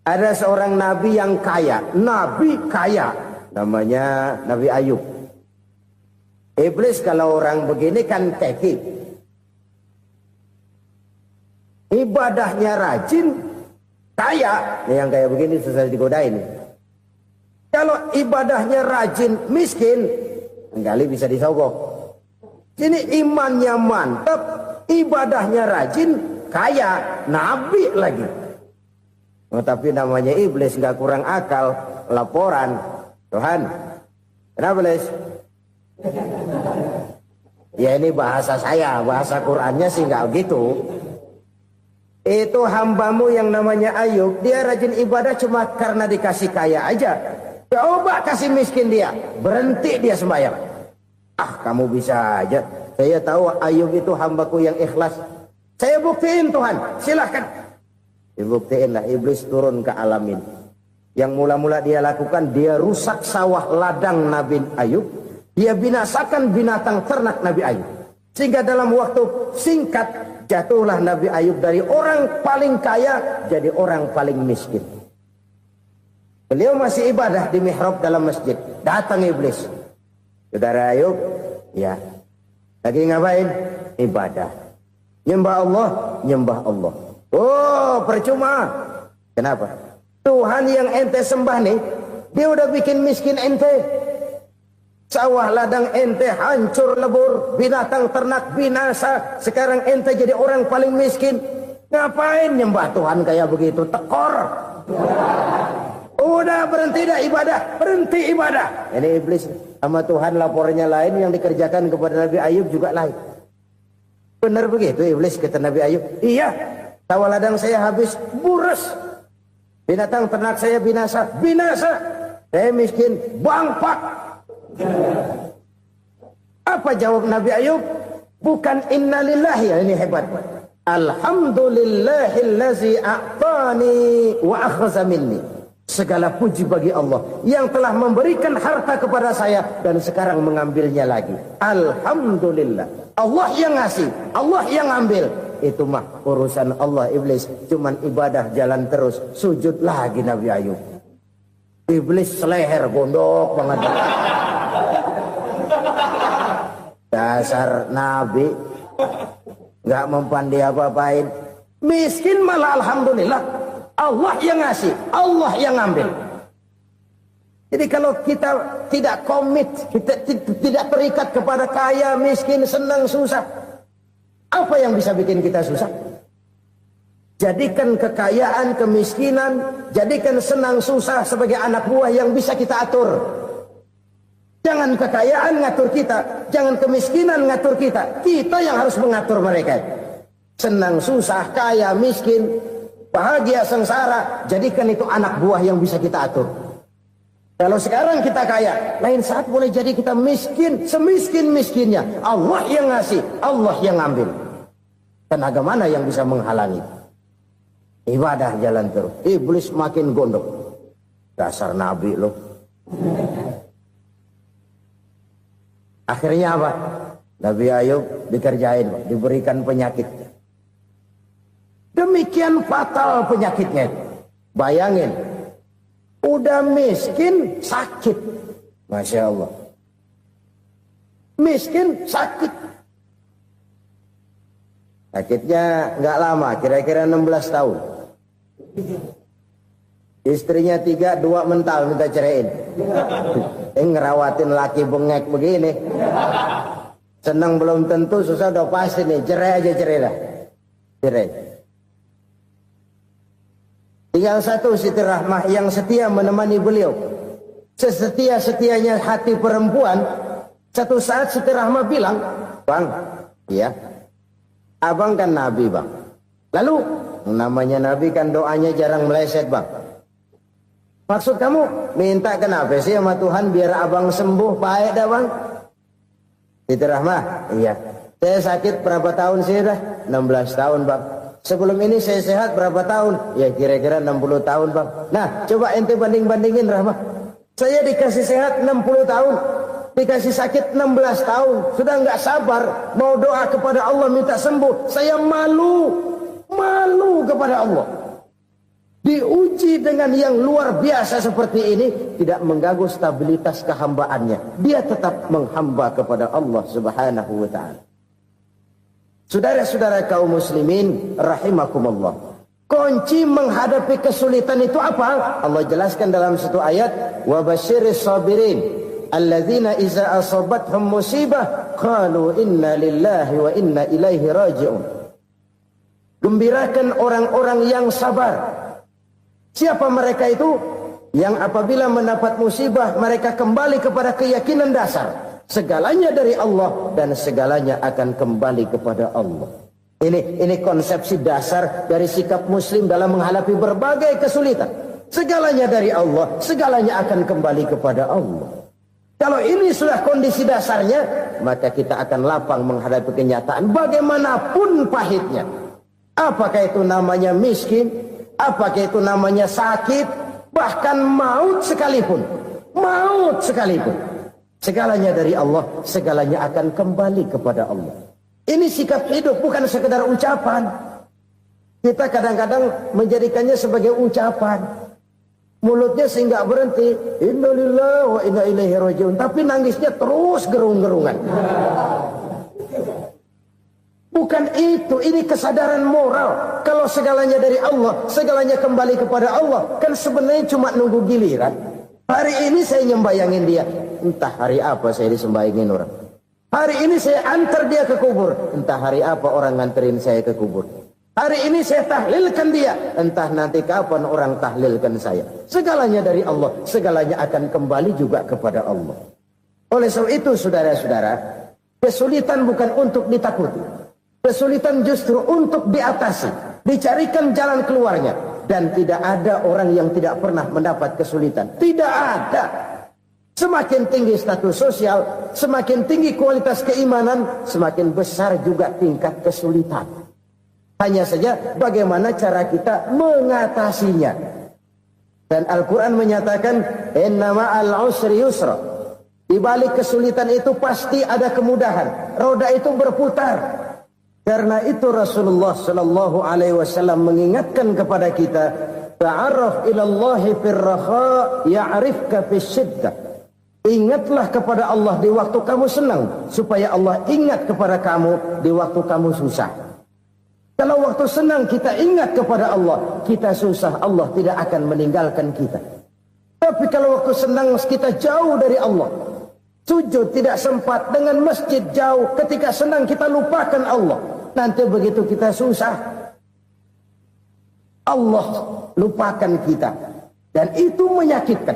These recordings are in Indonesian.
Ada seorang nabi yang kaya, nabi kaya, namanya Nabi Ayub. Iblis kalau orang begini kan keki, ibadahnya rajin, kaya. Ini yang kayak begini susah digodain. Kalau ibadahnya rajin, miskin, kali bisa disogok. Ini imannya mantap, ibadahnya rajin, kaya, nabi lagi. Oh, tapi namanya iblis nggak kurang akal. Laporan, Tuhan, kenapa iblis? Ya ini bahasa saya, bahasa Qurannya sih nggak gitu. Itu hambamu yang namanya Ayub, dia rajin ibadah cuma karena dikasih kaya aja. Coba kasih miskin dia, berhenti dia sembahyang. Ah, kamu bisa aja. Saya tahu Ayub itu hambaku yang ikhlas. Saya buktiin Tuhan, silahkan. Dibuktiinlah, iblis turun ke alam ini. Yang mula-mula dia lakukan, dia rusak sawah ladang Nabi Ayub. Dia binasakan binatang ternak Nabi Ayub. Sehingga dalam waktu singkat, jatuhlah Nabi Ayub dari orang paling kaya jadi orang paling miskin. Beliau masih ibadah di mihrab dalam masjid. Datang iblis. Saudara Ayub, ya, lagi ngapain? Ibadah. Nyembah Allah, nyembah Allah. Oh, percuma. Kenapa? Tuhan yang ente sembah nih, dia udah bikin miskin ente. Sawah ladang ente hancur lebur, binatang ternak binasa. Sekarang ente jadi orang paling miskin. Ngapain nyembah Tuhan kayak begitu? Tekor. Udah berhenti dah ibadah, berhenti ibadah. Ini iblis sama Tuhan lapornya lain, yang dikerjakan kepada Nabi Ayub juga lain. Benar begitu iblis kata Nabi Ayub? Iya. Sawah ladang saya habis, buras. Binatang ternak saya binasa, binasa. Saya miskin, bangpak. Apa jawab Nabi Ayub? Bukan innalillahi, ya ini hebat. Alhamdulillahillazi a'tani wa akhza minni. Segala puji bagi Allah yang telah memberikan harta kepada saya dan sekarang mengambilnya lagi. Alhamdulillah. Allah yang ngasih, Allah yang ambil. Itu mah urusan Allah. Iblis cuman ibadah jalan terus, sujud lagi Nabi Ayub. Iblis seleher gondok banget. Dasar Nabi nggak mempan dia apa-apain. Miskin malah alhamdulillah. Allah yang ngasih, Allah yang ambil. Jadi kalau kita tidak komit, kita tidak terikat kepada kaya, miskin, senang, susah, apa yang bisa bikin kita susah? Jadikan kekayaan, kemiskinan, jadikan senang susah sebagai anak buah yang bisa kita atur. Jangan kekayaan ngatur kita, jangan kemiskinan ngatur kita. Kita yang harus mengatur mereka. Senang susah, kaya, miskin, bahagia, sengsara, jadikan itu anak buah yang bisa kita atur. Kalau sekarang kita kaya, lain saat boleh jadi kita miskin, semiskin-miskinnya. Allah yang ngasih, Allah yang ambil. Tenaga mana yang bisa menghalangi? Ibadah jalan terus. Iblis makin gondok. Dasar Nabi loh. Akhirnya apa? Nabi Ayub dikerjain, diberikan penyakit. Demikian fatal penyakitnya. Bayangin, udah miskin, sakit. Masya Allah. Miskin, sakit. Sakitnya nggak lama, kira-kira 16 tahun. Istrinya 3, 2 mental minta ceraiin. Ngerawatin laki bengek begini. Senang belum tentu, susah udah pasti nih. Cerai aja, cerai dah. Cerai. Tinggal satu Siti Rahmah yang setia menemani beliau. Sesetia-setianya hati perempuan. Satu saat Siti Rahmah bilang, "Bang, iya, abang kan Nabi, Bang. Lalu, namanya Nabi kan doanya jarang meleset, Bang. Maksud kamu minta kenapa sih sama Tuhan biar abang sembuh, baik dah, Bang?" Siti Rahmah, iya. Saya sakit berapa tahun sih dah? 16 tahun, Bang. Sebelum ini saya sehat berapa tahun? Ya kira-kira 60 tahun, Bang. Nah, coba ente banding-bandingin, Rahmah. Saya dikasih sehat 60 tahun. Dikasih sakit 16 tahun. Sudah nggak sabar. Mau doa kepada Allah minta sembuh. Saya malu. Malu kepada Allah. diuji dengan yang luar biasa seperti ini, tidak mengganggu stabilitas kehambaannya. Dia tetap menghamba kepada Allah Subhanahu wa ta'ala. Saudara-saudara kaum muslimin rahimakumullah, kunci menghadapi kesulitan itu apa? Allah jelaskan dalam satu ayat, wa basyiris sabirin alladzina iza asabathum musibah qalu inna lillahi wa inna ilaihi raji'un. Gembirakan orang-orang yang sabar. Siapa mereka itu? Yang apabila mendapat musibah, mereka kembali kepada keyakinan dasar. Segalanya dari Allah dan segalanya akan kembali kepada Allah. Ini konsepsi dasar dari sikap muslim dalam menghadapi berbagai kesulitan. Segalanya dari Allah, segalanya akan kembali kepada Allah. Kalau ini sudah kondisi dasarnya, maka kita akan lapang menghadapi kenyataan bagaimanapun pahitnya. Apakah itu namanya miskin? Apakah itu namanya sakit, bahkan maut sekalipun. Maut sekalipun. Segalanya dari Allah, segalanya akan kembali kepada Allah. Ini sikap hidup, bukan sekedar ucapan. Kita kadang-kadang menjadikannya sebagai ucapan. Mulutnya sehingga berhenti, innalillahi wa inna ilaihi raji'un, tapi nangisnya terus gerung-gerungan. Bukan itu, ini kesadaran moral. Kalau segalanya dari Allah, segalanya kembali kepada Allah, kan sebenarnya cuma nunggu giliran. Hari ini saya nyembayangin dia, entah hari apa saya disembayangin orang. Hari ini saya antar dia ke kubur, entah hari apa orang nganterin saya ke kubur. Hari ini saya tahlilkan dia, entah nanti kapan orang tahlilkan saya. Segalanya dari Allah, segalanya akan kembali juga kepada Allah. Oleh sebab itu saudara-saudara, kesulitan bukan untuk ditakuti. Kesulitan justru untuk diatasi, dicarikan jalan keluarnya. Dan tidak ada orang yang tidak pernah mendapat kesulitan. Tidak ada. Semakin tinggi status sosial, semakin tinggi kualitas keimanan, semakin besar juga tingkat kesulitan. Hanya saja bagaimana cara kita mengatasinya. Dan Al-Quran menyatakan, inna ma'al usri yusra. Di balik kesulitan itu pasti ada kemudahan. Roda itu berputar. Karena itu Rasulullah sallallahu alaihi wasallam mengingatkan kepada kita, ta'arraf ila Allah fir raha ya'rifka fis syiddah. Ingatlah kepada Allah di waktu kamu senang, supaya Allah ingat kepada kamu di waktu kamu susah. Kalau waktu senang kita ingat kepada Allah, kita susah, Allah tidak akan meninggalkan kita. Tapi kalau waktu senang kita jauh dari Allah, sujud tidak sempat, dengan masjid jauh, ketika senang kita lupakan Allah. Nanti begitu kita susah, Allah lupakan kita. Dan itu menyakitkan.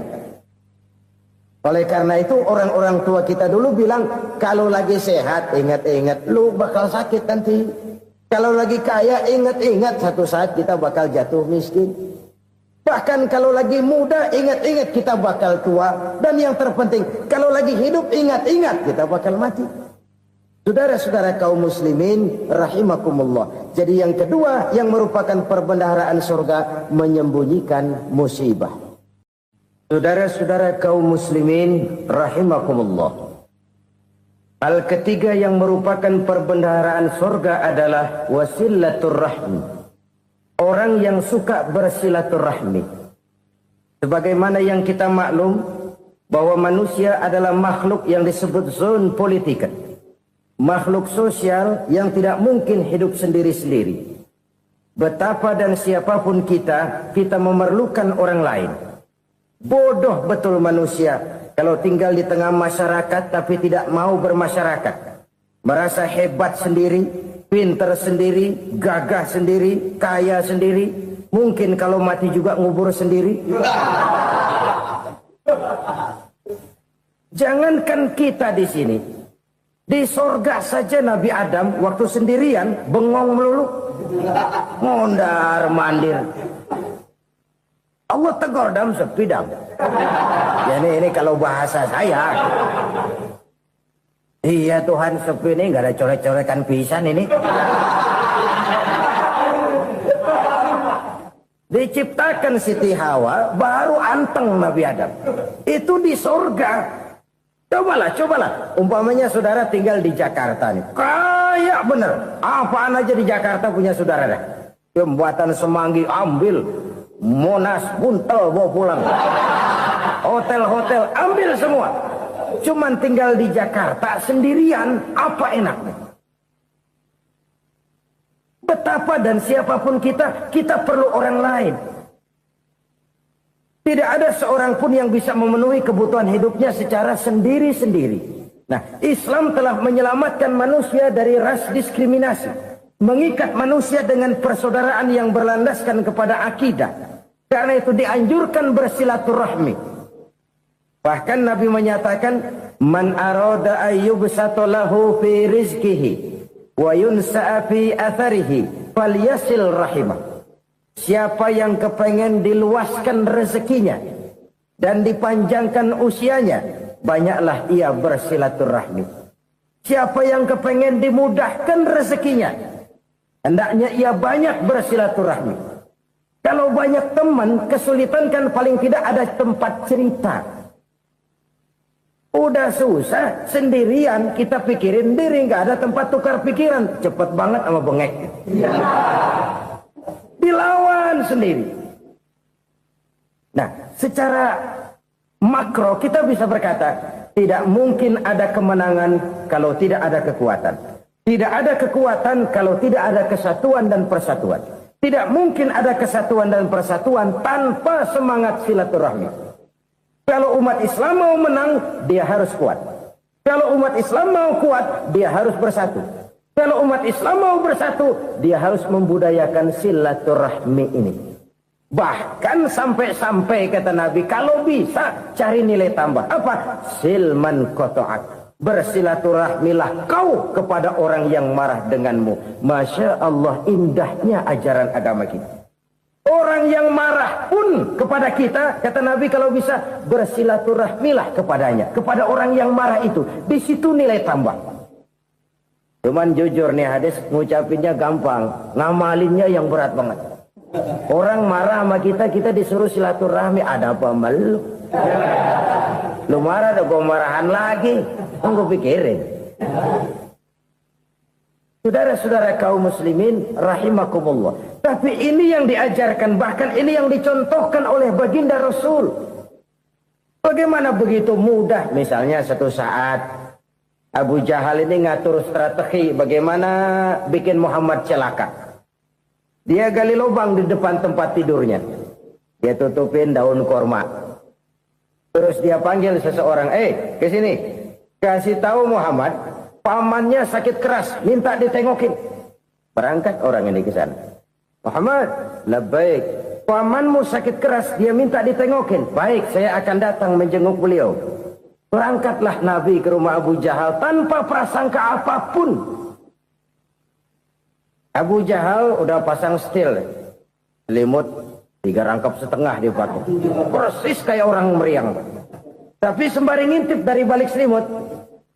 Oleh karena itu orang-orang tua kita dulu bilang, kalau lagi sehat ingat-ingat lu bakal sakit nanti. Kalau lagi kaya ingat-ingat satu saat kita bakal jatuh miskin. Bahkan kalau lagi muda ingat-ingat kita bakal tua. Dan yang terpenting, kalau lagi hidup ingat-ingat kita bakal mati. Saudara-saudara kaum muslimin rahimakumullah. Jadi yang kedua yang merupakan perbendaharaan surga, menyembunyikan musibah. Saudara-saudara kaum muslimin rahimakumullah. Hal ketiga yang merupakan perbendaharaan surga adalah wasilaturrahmi. Orang yang suka bersilaturahmi. Sebagaimana yang kita maklum bahwa manusia adalah makhluk yang disebut zon politika. Makhluk sosial yang tidak mungkin hidup sendiri-sendiri. Betapa dan siapapun kita memerlukan orang lain. Bodoh betul manusia kalau tinggal di tengah masyarakat tapi tidak mau bermasyarakat. Merasa hebat sendiri, pintar sendiri, gagah sendiri, kaya sendiri. Mungkin kalau mati juga ngubur sendiri. Jangankan kita di sini. Di sorga saja Nabi Adam waktu sendirian bengong melulu, mondar mandir. Allah tegur dam sepi dam. Ya ini kalau bahasa saya. Iya Tuhan sepi ini nggak ada coret-coretan pisan ini. Diciptakan Siti Hawa baru anteng Nabi Adam. Itu di sorga. Cobalah. Umpamanya saudara tinggal di Jakarta nih. Kayak bener. Apaan aja di Jakarta punya saudara dah. Jembatan Semanggi ambil. Monas, Buntel bawa pulang. Hotel-hotel ambil semua. Cuman tinggal di Jakarta sendirian, apa enaknya? Betapa dan siapapun kita perlu orang lain. Tidak ada seorang pun yang bisa memenuhi kebutuhan hidupnya secara sendiri-sendiri. Nah, Islam telah menyelamatkan manusia dari ras diskriminasi. Mengikat manusia dengan persaudaraan yang berlandaskan kepada akidah. Karena itu dianjurkan bersilaturahmi. Bahkan Nabi menyatakan, Man arada ayyubsata lahu fi rizkihi wa yunsa'a fi atharihi falyasil rahimah. Siapa yang kepengen diluaskan rezekinya dan dipanjangkan usianya, banyaklah ia bersilaturahmi. Siapa yang kepengen dimudahkan rezekinya, hendaknya ia banyak bersilaturahmi. Kalau banyak teman, kesulitan kan paling tidak ada tempat cerita. Udah susah, sendirian kita pikirin diri, nggak ada tempat tukar pikiran. Cepet banget sama bengek. Dilawan sendiri. Nah, secara makro kita bisa berkata, tidak mungkin ada kemenangan kalau tidak ada kekuatan. Tidak ada kekuatan kalau tidak ada kesatuan dan persatuan. Tidak mungkin ada kesatuan dan persatuan tanpa semangat silaturahmi. Kalau umat Islam mau menang, dia harus kuat. Kalau umat Islam mau kuat, dia harus bersatu. Kalau umat Islam mau bersatu, dia harus membudayakan silaturahmi ini. Bahkan sampai-sampai kata Nabi, kalau bisa cari nilai tambah. Apa? Silman koto'ak. Bersilaturahmilah kau kepada orang yang marah denganmu. Masya Allah, indahnya ajaran agama kita. Orang yang marah pun kepada kita, kata Nabi, kalau bisa bersilaturahmilah kepadanya. Kepada orang yang marah itu. Di situ nilai tambah. Cuman jujur nih hadis, ngucapinnya gampang, ngamalinnya yang berat banget. Orang marah sama kita disuruh silaturahmi, ada apa malu? Lu marah, ada gue marahan lagi. Tunggu pikirin. Saudara-saudara kaum muslimin rahimakumullah. Tapi ini yang diajarkan, bahkan ini yang dicontohkan oleh baginda Rasul. Bagaimana begitu mudah, misalnya satu saat Abu Jahal ini ngatur strategi bagaimana bikin Muhammad celaka. Dia gali lubang di depan tempat tidurnya. Dia tutupin daun korma. Terus dia panggil seseorang, ke sini. Kasih tahu Muhammad, pamannya sakit keras, minta ditengokin. Berangkat orang ini ke sana. Muhammad, labbaik. Pamanmu sakit keras, dia minta ditengokin. Baik, saya akan datang menjenguk beliau. Berangkatlah Nabi ke rumah Abu Jahal tanpa prasangka apapun. Abu Jahal udah pasang setil, selimut 3 rangkap setengah dipakai, persis kayak orang meriang. Tapi sembari ngintip dari balik selimut,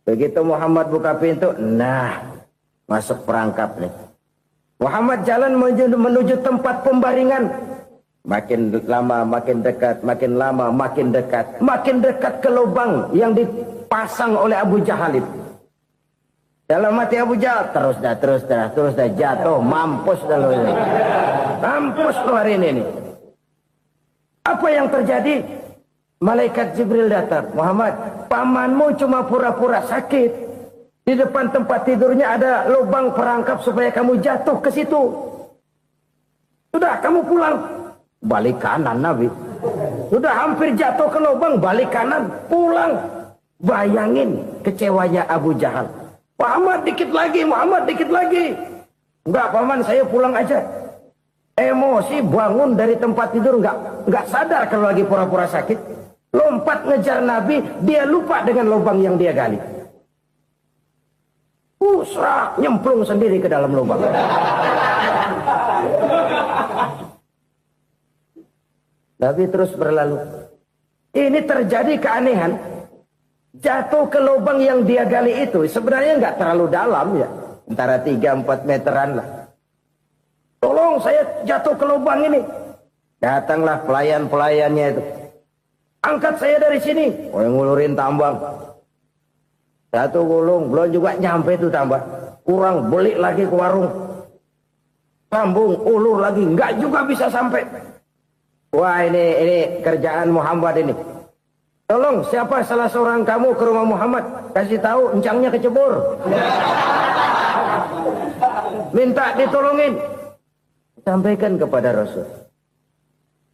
begitu Muhammad buka pintu, nah masuk perangkap nih. Muhammad jalan menuju tempat pembaringan. Makin lama makin dekat, makin lama makin dekat, makin dekat ke lubang yang dipasang oleh Abu Jahal itu. Dalam hati Abu Jahal, terus dah jatuh, mampus dah lo ini. Mampus lo hari ini. Apa yang terjadi? Malaikat Jibril datang. Muhammad, pamanmu cuma pura-pura sakit. Di depan tempat tidurnya ada lubang perangkap supaya kamu jatuh ke situ. Sudah, kamu pulang. Balik kanan Nabi. Sudah hampir jatuh ke lubang, balik kanan, pulang. Bayangin kecewanya Abu Jahal. Muhammad dikit lagi, Muhammad dikit lagi. Enggak paman, saya pulang aja. Emosi bangun dari tempat tidur, enggak sadar kalau lagi pura-pura sakit. Lompat ngejar Nabi, dia lupa dengan lubang yang dia gali. Serak, nyemplung sendiri ke dalam lubang. Nabi terus berlalu. Ini terjadi keanehan. Jatuh ke lubang yang dia gali itu sebenarnya nggak terlalu dalam ya. Antara 3-4 meteran lah. Tolong saya jatuh ke lubang ini. Datanglah pelayan-pelayannya itu. Angkat saya dari sini. Oh, yang ngulurin tambang. Satu gulung, belum juga nyampe itu tambang. Kurang, beli lagi ke warung. Sambung, ulur lagi. Nggak juga bisa sampai. Wah ini kerjaan Muhammad ini. Tolong siapa salah seorang kamu ke rumah Muhammad, kasih tahu encangnya kecebur. Minta ditolongin. Sampaikan kepada Rasul.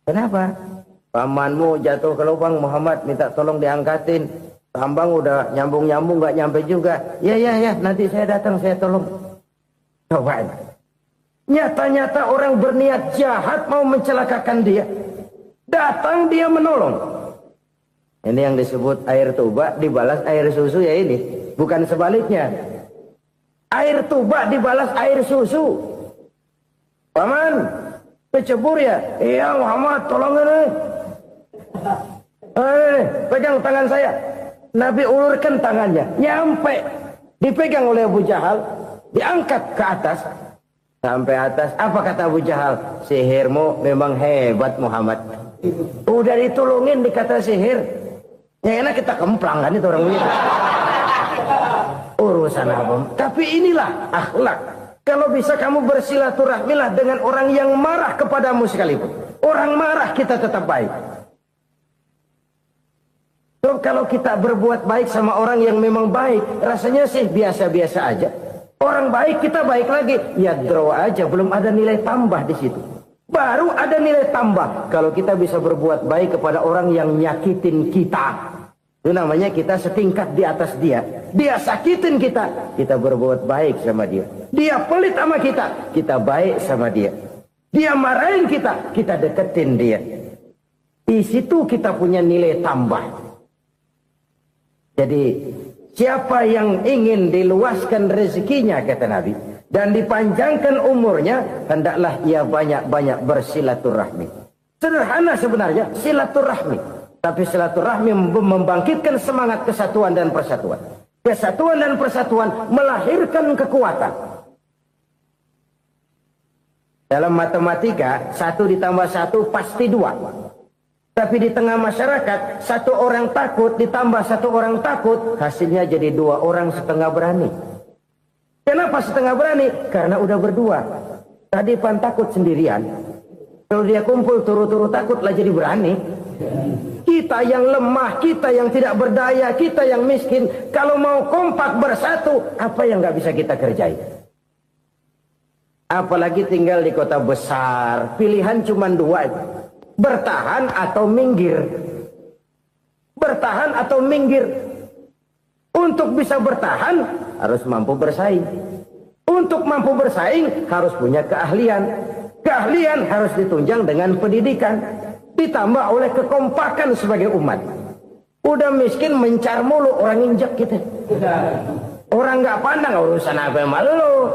Kenapa? Pamanmu jatuh ke lubang, Muhammad minta tolong diangkatin. Tambang udah nyambung-nyambung gak nyampe juga. Ya, nanti saya datang saya tolong. Coba. Nyata-nyata orang berniat jahat mau mencelakakan dia. Datang dia menolong. Ini yang disebut air tuba dibalas air susu ya ini. Bukan sebaliknya. Air tuba dibalas air susu. Paman, kecebur ya? Iya Muhammad, tolong ini. Pegang tangan saya. Nabi ulurkan tangannya. Nyampe. Dipegang oleh Abu Jahal. Diangkat ke atas. Sampai atas. Apa kata Abu Jahal? Sihirmu memang hebat Muhammad. Udah ditolongin dikata sihir. Ya enak kita kemplang kan itu orang begitu. Urusan apa? Tapi inilah akhlak. Kalau bisa kamu bersilaturahmilah dengan orang yang marah kepadamu sekalipun. Orang marah kita tetap baik. So, kalau kita berbuat baik sama orang yang memang baik, rasanya sih biasa-biasa aja. Orang baik kita baik lagi, ya draw aja, belum ada nilai tambah di situ. Baru ada nilai tambah kalau kita bisa berbuat baik kepada orang yang nyakitin kita. Itu namanya kita setingkat di atas dia. Dia sakitin kita, kita berbuat baik sama dia. Dia pelit sama kita, kita baik sama dia. Dia marahin kita, kita deketin dia. Di situ kita punya nilai tambah. Jadi siapa yang ingin diluaskan rezekinya kata Nabi dan dipanjangkan umurnya, hendaklah ia banyak-banyak bersilaturahmi. Sederhana sebenarnya silaturahmi, tapi silaturahmi membangkitkan semangat kesatuan dan persatuan. Kesatuan dan persatuan melahirkan kekuatan. Dalam matematika 1 ditambah 1 pasti 2. Tapi di tengah masyarakat, 1 orang takut ditambah 1 orang takut, hasilnya jadi 2 orang setengah berani. Kenapa setengah berani? Karena udah berdua. Tadi pan takut sendirian. Kalau dia kumpul turu-turu takut lah jadi berani. Kita yang lemah, kita yang tidak berdaya, kita yang miskin, kalau mau kompak bersatu, apa yang nggak bisa kita kerjain? Apalagi tinggal di kota besar, pilihan cuma 2. Bertahan atau minggir. Bertahan atau minggir. Untuk bisa bertahan harus mampu bersaing. Untuk mampu bersaing harus punya keahlian. Keahlian harus ditunjang dengan pendidikan. Ditambah oleh kekompakan sebagai umat. Udah miskin mencar mulu orang injak kita. Orang nggak pandang urusan apa yang malu.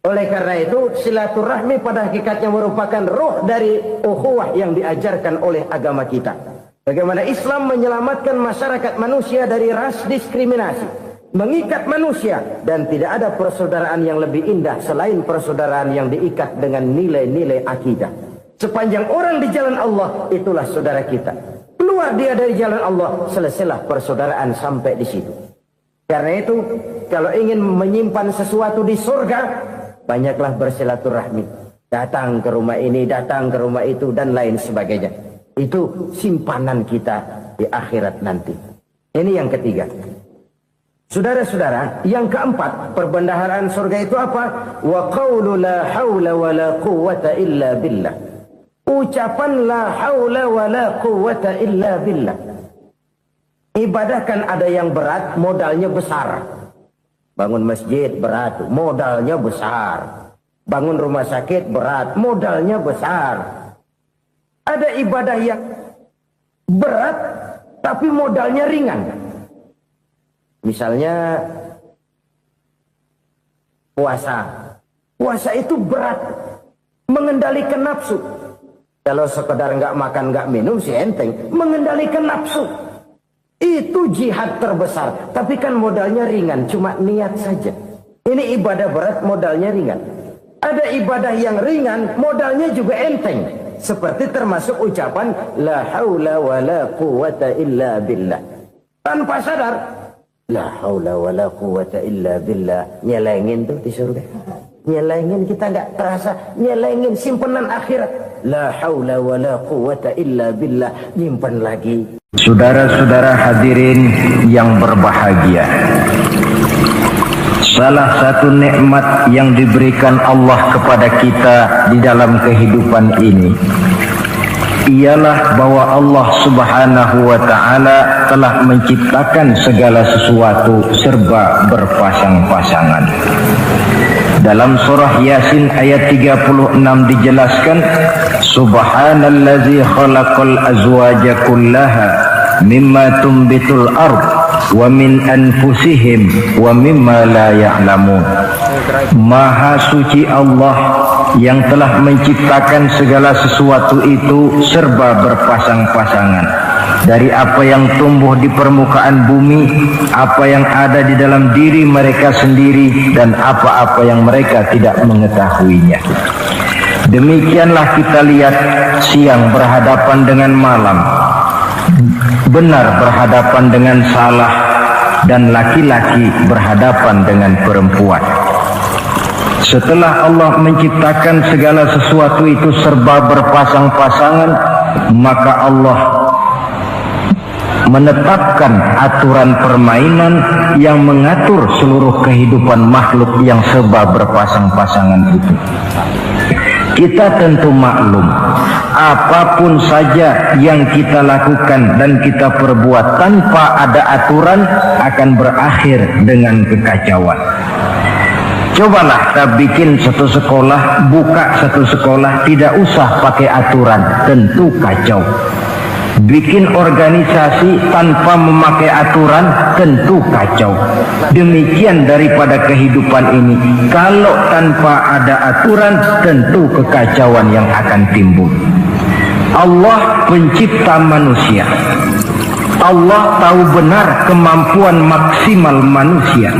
Oleh karena itu silaturahmi pada hakikatnya merupakan roh dari ukhuwah yang diajarkan oleh agama kita. Bagaimana Islam menyelamatkan masyarakat manusia dari ras diskriminasi, mengikat manusia, dan tidak ada persaudaraan yang lebih indah selain persaudaraan yang diikat dengan nilai-nilai akidah. Sepanjang orang di jalan Allah, itulah saudara kita. Keluar dia dari jalan Allah, selesailah persaudaraan sampai di situ. Karena itu, kalau ingin menyimpan sesuatu di surga, banyaklah bersilaturahmi. Datang ke rumah ini, datang ke rumah itu, dan lain sebagainya. Itu simpanan kita di akhirat nanti. Ini yang ketiga. Saudara-saudara, yang keempat, perbendaharaan surga itu apa? Wa qawlu la hawla wa la quwwata illa billah. Ucapan la hawla wa la quwwata illa billah. Ibadah kan ada yang berat, modalnya besar. Bangun masjid berat, modalnya besar. Bangun rumah sakit berat, modalnya besar. Ada ibadah yang berat, tapi modalnya ringan. Misalnya puasa. Puasa itu berat, mengendalikan nafsu. Kalau sekedar nggak makan, nggak minum sih enteng. Mengendalikan nafsu. Itu jihad terbesar. Tapi kan modalnya ringan, cuma niat saja. Ini ibadah berat, modalnya ringan. Ada ibadah yang ringan, modalnya juga enteng. Seperti termasuk ucapan la haula wa la quwwata illa billah. Tanpa sadar, la haula wa la quwwata illa billah. Nyelengin tuh di surga. Nyelengin kita nggak terasa, nyelengin simpenan akhirat. La haula wa la quwata illa billah, nyimpen lagi. Saudara-saudara hadirin yang berbahagia, salah satu nikmat yang diberikan Allah kepada kita di dalam kehidupan ini ialah bahwa Allah Subhanahu wa ta'ala telah menciptakan segala sesuatu serba berpasang-pasangan. Dalam surah Yasin ayat 36 dijelaskan, Subhanallazi khalaqal azwaja kullaha mimma tumbitul ard wa min anfusihim wa mimma la ya'lamun. Maha suci Allah yang telah menciptakan segala sesuatu itu serba berpasang-pasangan, dari apa yang tumbuh di permukaan bumi, apa yang ada di dalam diri mereka sendiri, dan apa-apa yang mereka tidak mengetahuinya. Demikianlah kita lihat siang berhadapan dengan malam, benar berhadapan dengan salah, dan laki-laki berhadapan dengan perempuan. Setelah Allah menciptakan segala sesuatu itu serba berpasang-pasangan, maka Allah menetapkan aturan permainan yang mengatur seluruh kehidupan makhluk yang serba berpasang-pasangan itu. Kita tentu maklum, apapun saja yang kita lakukan dan kita perbuat tanpa ada aturan akan berakhir dengan kekacauan. Cobalah kita bikin satu sekolah, buka satu sekolah, tidak usah pakai aturan, tentu kacau. Bikin organisasi tanpa memakai aturan, tentu kacau. Demikian daripada kehidupan ini, kalau tanpa ada aturan, tentu kekacauan yang akan timbul. Allah pencipta manusia. Allah tahu benar kemampuan maksimal manusia.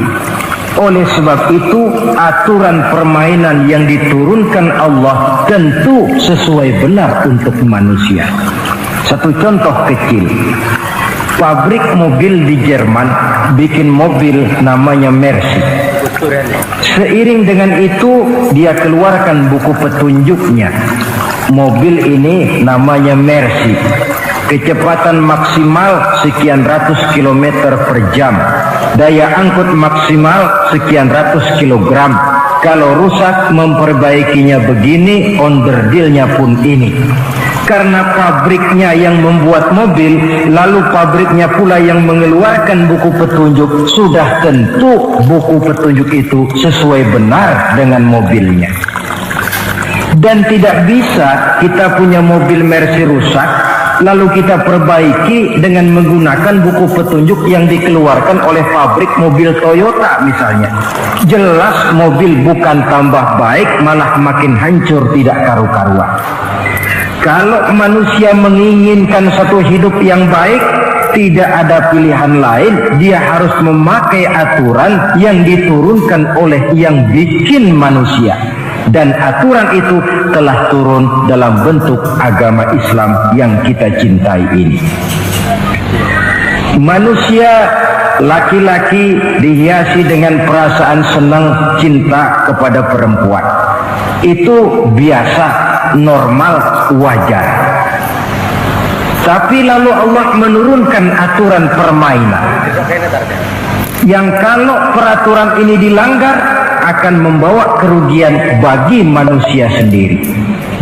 Oleh sebab itu, aturan permainan yang diturunkan Allah tentu sesuai benar untuk manusia. Satu contoh kecil, pabrik mobil di Jerman bikin mobil namanya Mercy. Seiring dengan itu dia keluarkan buku petunjuknya. Mobil ini namanya Mercy, kecepatan maksimal sekian ratus kilometer per jam, daya angkut maksimal sekian ratus kilogram. Kalau rusak memperbaikinya begini, onderdilnya pun ini. Karena pabriknya yang membuat mobil, lalu pabriknya pula yang mengeluarkan buku petunjuk, sudah tentu buku petunjuk itu sesuai benar dengan mobilnya. Dan tidak bisa kita punya mobil Mercy rusak, lalu kita perbaiki dengan menggunakan buku petunjuk yang dikeluarkan oleh pabrik mobil Toyota misalnya. Jelas mobil bukan tambah baik, malah makin hancur tidak karu-karuan. Kalau manusia menginginkan satu hidup yang baik, tidak ada pilihan lain, dia harus memakai aturan yang diturunkan oleh yang bikin manusia. Dan aturan itu telah turun dalam bentuk agama Islam yang kita cintai ini. Manusia laki-laki dihiasi dengan perasaan senang cinta kepada perempuan. Itu biasa, normal, wajar. Tapi lalu Allah menurunkan aturan permainan yang kalau peraturan ini dilanggar akan membawa kerugian bagi manusia sendiri.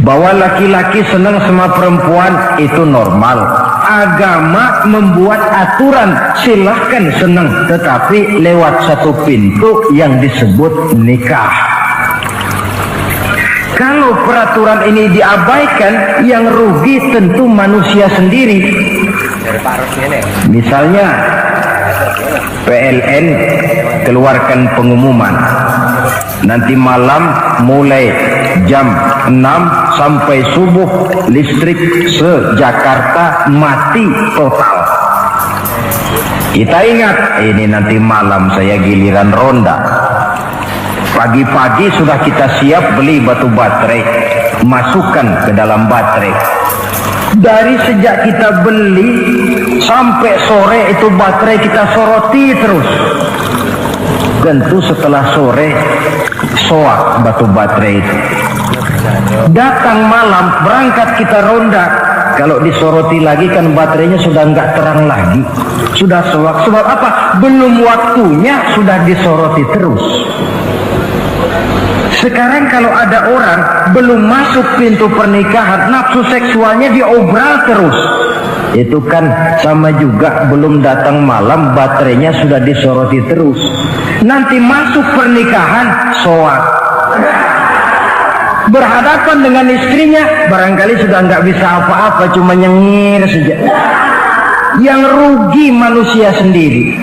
Bahwa laki-laki senang sama perempuan itu normal. Agama membuat aturan silahkan senang, tetapi lewat satu pintu yang disebut nikah. Kalau peraturan ini diabaikan, yang rugi tentu manusia sendiri. Misalnya PLN keluarkan pengumuman, nanti malam mulai jam 6 sampai subuh listrik se-Jakarta mati total. Kita ingat, ini nanti malam saya giliran ronda. Pagi-pagi sudah kita siap beli batu baterai, masukkan ke dalam baterai. Dari sejak kita beli sampai sore itu baterai kita soroti terus. Tentu setelah sore soak batu baterai itu. Datang malam, berangkat kita ronda. Kalau disoroti lagi kan baterainya sudah nggak terang lagi, sudah soak. Sebab apa? Belum waktunya, sudah disoroti terus. Sekarang kalau ada orang belum masuk pintu pernikahan, nafsu seksualnya diobral terus. Itu kan sama juga, belum datang malam baterainya sudah disoroti terus. Nanti masuk pernikahan soak. Berhadapan dengan istrinya barangkali sudah nggak bisa apa-apa, cuma nyengir saja. Yang rugi manusia sendiri.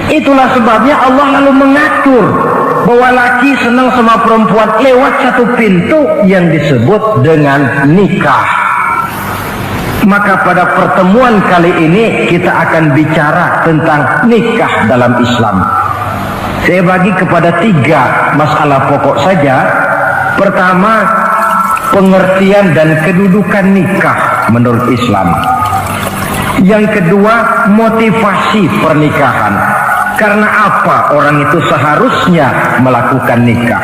Itulah sebabnya Allah lalu mengatur bahwa laki senang sama perempuan lewat satu pintu yang disebut dengan nikah. Maka pada pertemuan kali ini kita akan bicara tentang nikah dalam Islam. Saya bagi kepada 3 masalah pokok saja. Pertama, pengertian dan kedudukan nikah menurut Islam. Yang kedua, motivasi pernikahan. Karena apa orang itu seharusnya melakukan nikah.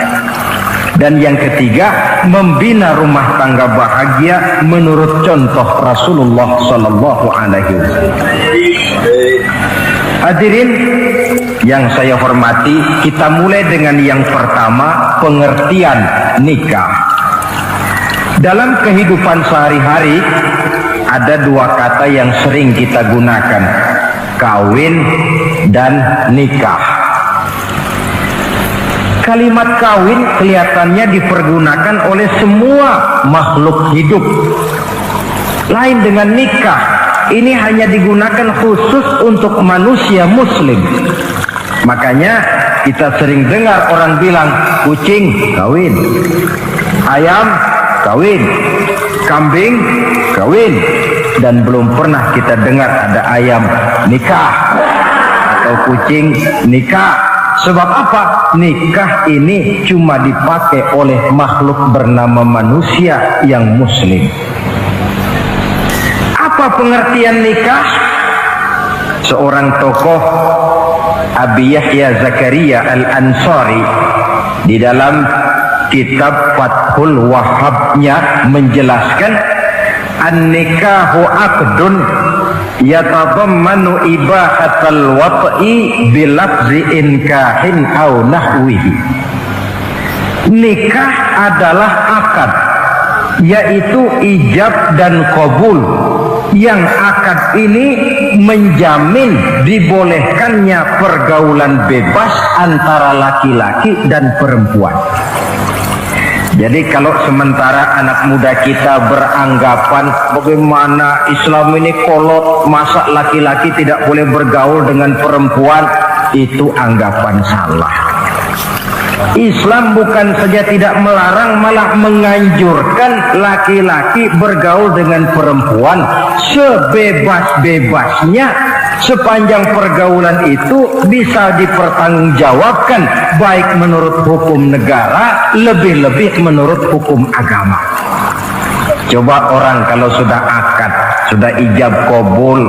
Dan yang ketiga, membina rumah tangga bahagia menurut contoh Rasulullah Sallallahu Alaihi Wasallam. Hadirin yang saya hormati, kita mulai dengan yang pertama, pengertian nikah. Dalam kehidupan sehari-hari ada 2 kata yang sering kita gunakan, kawin dan nikah. Kalimat kawin kelihatannya dipergunakan oleh semua makhluk hidup. Lain dengan nikah, ini hanya digunakan khusus untuk manusia muslim. Makanya kita sering dengar orang bilang kucing kawin, ayam kawin, kambing kawin, dan belum pernah kita dengar ada ayam nikah atau kucing nikah. Sebab apa? Nikah ini cuma dipakai oleh makhluk bernama manusia yang muslim. Apa pengertian nikah? Seorang tokoh, Abi Yahya Zakaria Al-Ansari, di dalam kitab Fathul Wahhabnya menjelaskan, an-nikahu aqdun yatadammanu ibahatal wat'i bilafzi inkahin aw nahwihi. Nikah adalah akad, yaitu ijab dan qabul, yang akad ini menjamin dibolehkannya pergaulan bebas antara laki-laki dan perempuan. Jadi kalau sementara anak muda kita beranggapan bagaimana Islam ini kolot, masa laki-laki tidak boleh bergaul dengan perempuan, itu anggapan salah. Islam bukan saja tidak melarang, malah menganjurkan laki-laki bergaul dengan perempuan sebebas-bebasnya, sepanjang pergaulan itu bisa dipertanggungjawabkan baik menurut hukum negara, lebih-lebih menurut hukum agama. Coba orang kalau sudah akad, sudah ijab kabul,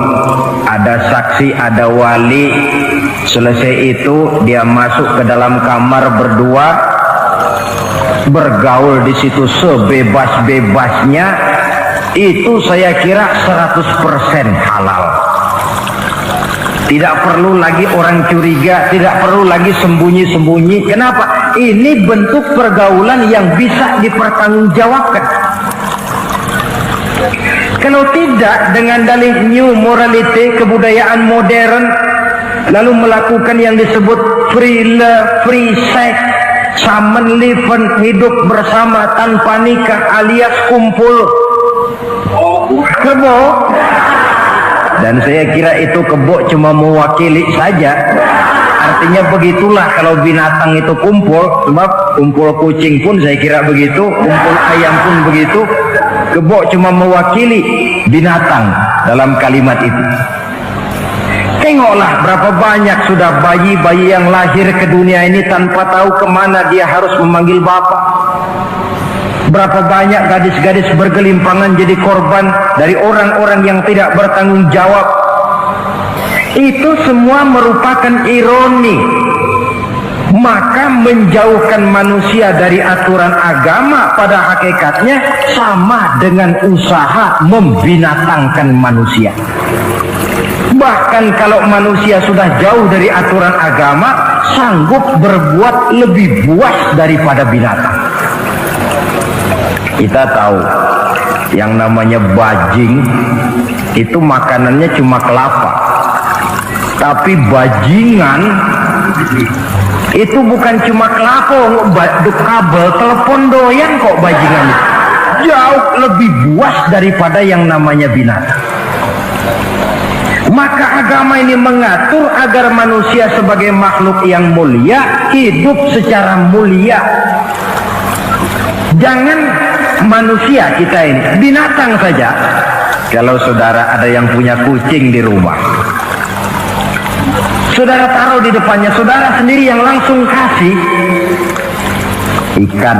ada saksi, ada wali, selesai itu dia masuk ke dalam kamar berdua, bergaul di situ sebebas-bebasnya, itu saya kira 100% halal. Tidak perlu lagi orang curiga, tidak perlu lagi sembunyi-sembunyi. Kenapa? Ini bentuk pergaulan yang bisa dipertanggungjawabkan. Kalau tidak, dengan dalih new morality, kebudayaan modern, lalu melakukan yang disebut free love, free sex, common living, hidup bersama tanpa nikah alias kumpul kebo. Dan saya kira itu kebo cuma mewakili saja. Artinya begitulah kalau binatang itu kumpul, sebab kumpul kucing pun saya kira begitu, kumpul ayam pun begitu. Kebo cuma mewakili binatang dalam kalimat itu. Tengoklah berapa banyak sudah bayi-bayi yang lahir ke dunia ini tanpa tahu kemana dia harus memanggil bapak. Berapa banyak gadis-gadis bergelimpangan jadi korban dari orang-orang yang tidak bertanggung jawab. Itu semua merupakan ironi. maka menjauhkan manusia dari aturan agama pada hakikatnya sama dengan usaha membinatangkan manusia. Bahkan kalau manusia sudah jauh dari aturan agama, sanggup berbuat lebih buas daripada binatang. Kita tahu yang namanya bajing itu makanannya cuma kelapa, tapi bajingan itu bukan cuma kelapa, kabel telepon doyan kok bajingan itu. Jauh lebih buas daripada yang namanya binatang. Maka agama ini mengatur agar manusia sebagai makhluk yang mulia hidup secara mulia. Jangan manusia kita ini, binatang saja. Kalau saudara ada yang punya kucing di rumah, saudara taruh di depannya, saudara sendiri yang langsung kasih ikan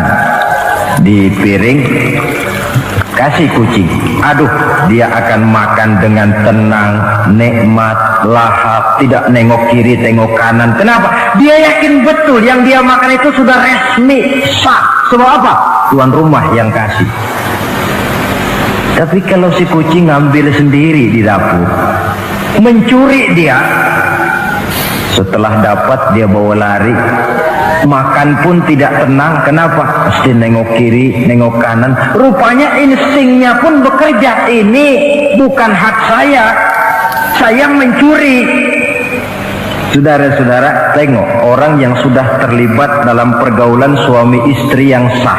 di piring, kasih kucing. Aduh, dia akan makan dengan tenang, nikmat, lahap, tidak nengok kiri, tengok kanan. Kenapa? Dia yakin betul yang dia makan itu sudah resmi, sah. Sebab apa? Tuan rumah yang kasih. Tapi kalau si kucing ngambil sendiri di dapur, mencuri dia, setelah dapat dia bawa lari, makan pun tidak tenang. Kenapa? Mesti nengok kiri, nengok kanan. Rupanya instingnya pun bekerja. Ini bukan hak saya mencuri. Saudara-saudara, tengok orang yang sudah terlibat dalam pergaulan suami istri yang sah,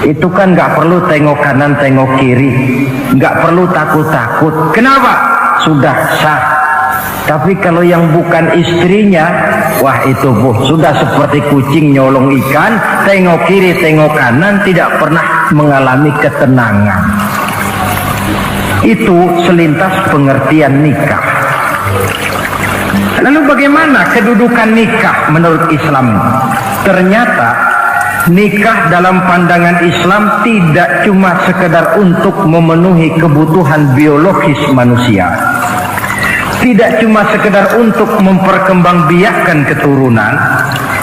itu kan nggak perlu tengok kanan, tengok kiri, nggak perlu takut-takut. Kenapa? Sudah sah. Tapi kalau yang bukan istrinya, wah itu sudah seperti kucing nyolong ikan, tengok kiri, tengok kanan, tidak pernah mengalami ketenangan. Itu selintas pengertian nikah. Lalu bagaimana kedudukan nikah menurut Islam? Ternyata nikah dalam pandangan Islam tidak cuma sekedar untuk memenuhi kebutuhan biologis manusia, tidak cuma sekedar untuk memperkembangbiakkan keturunan,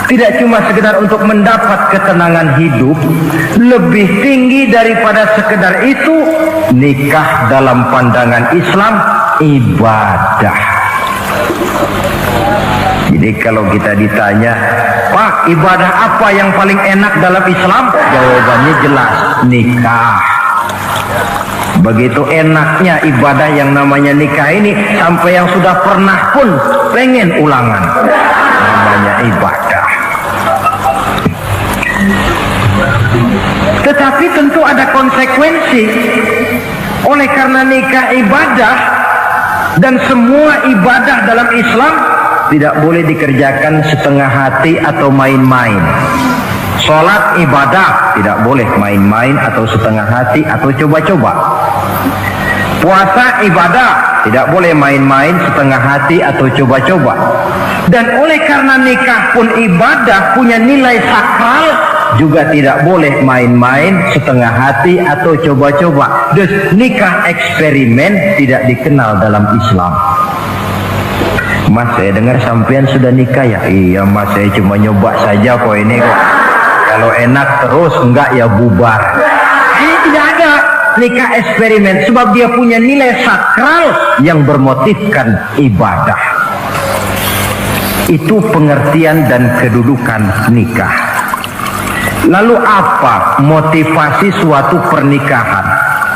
tidak cuma sekedar untuk mendapat ketenangan hidup. Lebih tinggi daripada sekedar itu, nikah dalam pandangan Islam ibadah. Jadi kalau kita ditanya, Pak, ibadah apa yang paling enak dalam Islam? Jawabannya jelas, nikah. Begitu enaknya ibadah yang namanya nikah ini, sampai yang sudah pernah pun pengen ulangan. Namanya ibadah. Tetapi tentu ada konsekuensi. Oleh karena nikah ibadah, dan semua ibadah dalam Islam tidak boleh dikerjakan setengah hati atau main-main. Sholat ibadah, tidak boleh main-main atau setengah hati atau coba-coba. Puasa ibadah, tidak boleh main-main, setengah hati atau coba-coba. Dan oleh karena nikah pun ibadah, punya nilai sakral, juga tidak boleh main-main, setengah hati atau coba-coba. Dus nikah eksperimen tidak dikenal dalam Islam. Mas, saya dengar sampean sudah nikah ya? Iya mas, saya cuma nyoba saja kok ini kok. Kalau enak terus, enggak ya bubar. Ini tidak ada nikah eksperimen, sebab dia punya nilai sakral yang bermotifkan ibadah. Itu pengertian dan kedudukan nikah. Lalu apa motivasi suatu pernikahan?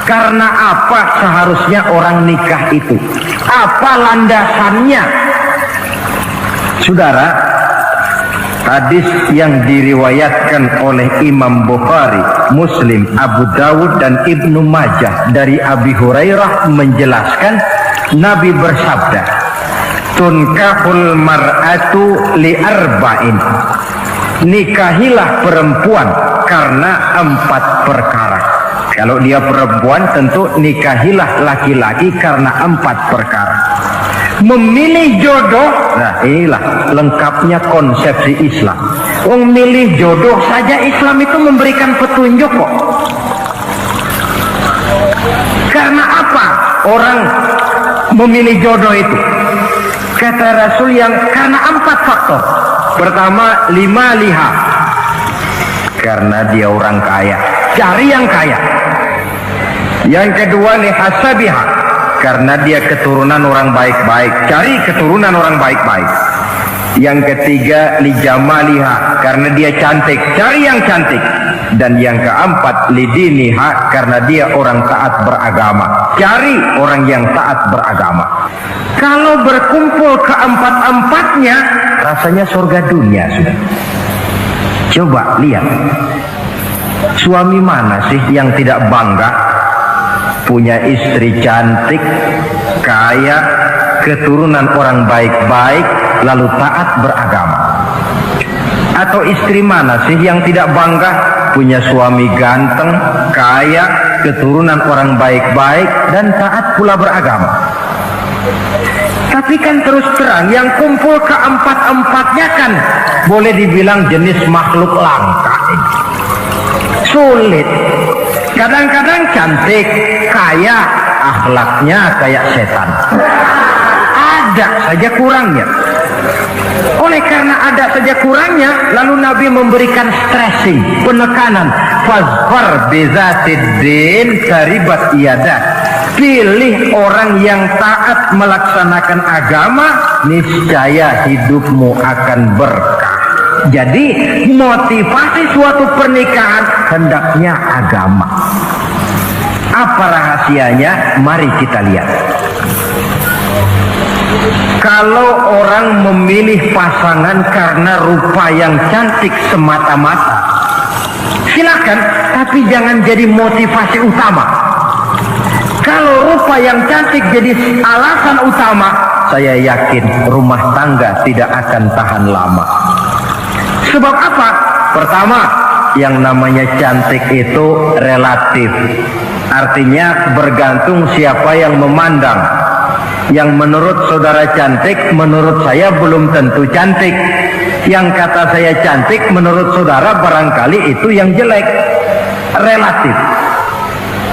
Karena apa seharusnya orang nikah itu? Apa landasannya? Saudara, hadis yang diriwayatkan oleh Imam Bukhari, Muslim, Abu Dawud dan Ibnu Majah dari Abi Hurairah menjelaskan, Nabi bersabda, tunkahul mar'atu li arba'in. Nikahilah perempuan karena 4 perkara. Kalau dia perempuan, tentu nikahilah laki-laki karena 4 perkara. Memilih jodoh, nah inilah lengkapnya konsepsi Islam. Memilih jodoh saja Islam itu memberikan petunjuk kok. Karena apa orang memilih jodoh itu? Kata Rasul yang karena 4 faktor. Pertama, lima liha, karena dia orang kaya, cari yang kaya. Yang kedua, lihasabiha, karena dia keturunan orang baik-baik, cari keturunan orang baik-baik. Yang ketiga, lijamaliha, karena dia cantik, cari yang cantik. Dan yang keempat, lidiniha, karena dia orang taat beragama, cari orang yang taat beragama. Kalau berkumpul keempat-empatnya, rasanya surga dunia sudah. Coba lihat, suami mana sih yang tidak bangga punya istri cantik, kaya, keturunan orang baik-baik, lalu taat beragama? Atau istri mana sih yang tidak bangga punya suami ganteng, kaya, keturunan orang baik-baik, dan taat pula beragama? Tapi kan terus terang, yang kumpul keempat-empatnya kan boleh dibilang jenis makhluk langka. Sulit. Kadang-kadang cantik, kaya, akhlaknya kayak setan. Ada saja kurangnya. Oleh karena ada saja kurangnya, lalu Nabi memberikan stressing, penekanan. Fazfar bizatiddin taribat iyadah. Pilih orang yang taat melaksanakan agama, niscaya hidupmu akan berkah. Jadi motivasi suatu pernikahan hendaknya agama. Apa rahasianya? Mari kita lihat. Kalau orang memilih pasangan karena rupa yang cantik semata-mata, silakan, tapi jangan jadi motivasi utama. Kalau rupa yang cantik jadi alasan utama, saya yakin rumah tangga tidak akan tahan lama. Sebab apa? Pertama, yang namanya cantik itu relatif. Artinya bergantung siapa yang memandang. Yang menurut saudara cantik, menurut saya belum tentu cantik. Yang kata saya cantik, menurut saudara barangkali itu yang jelek. Relatif.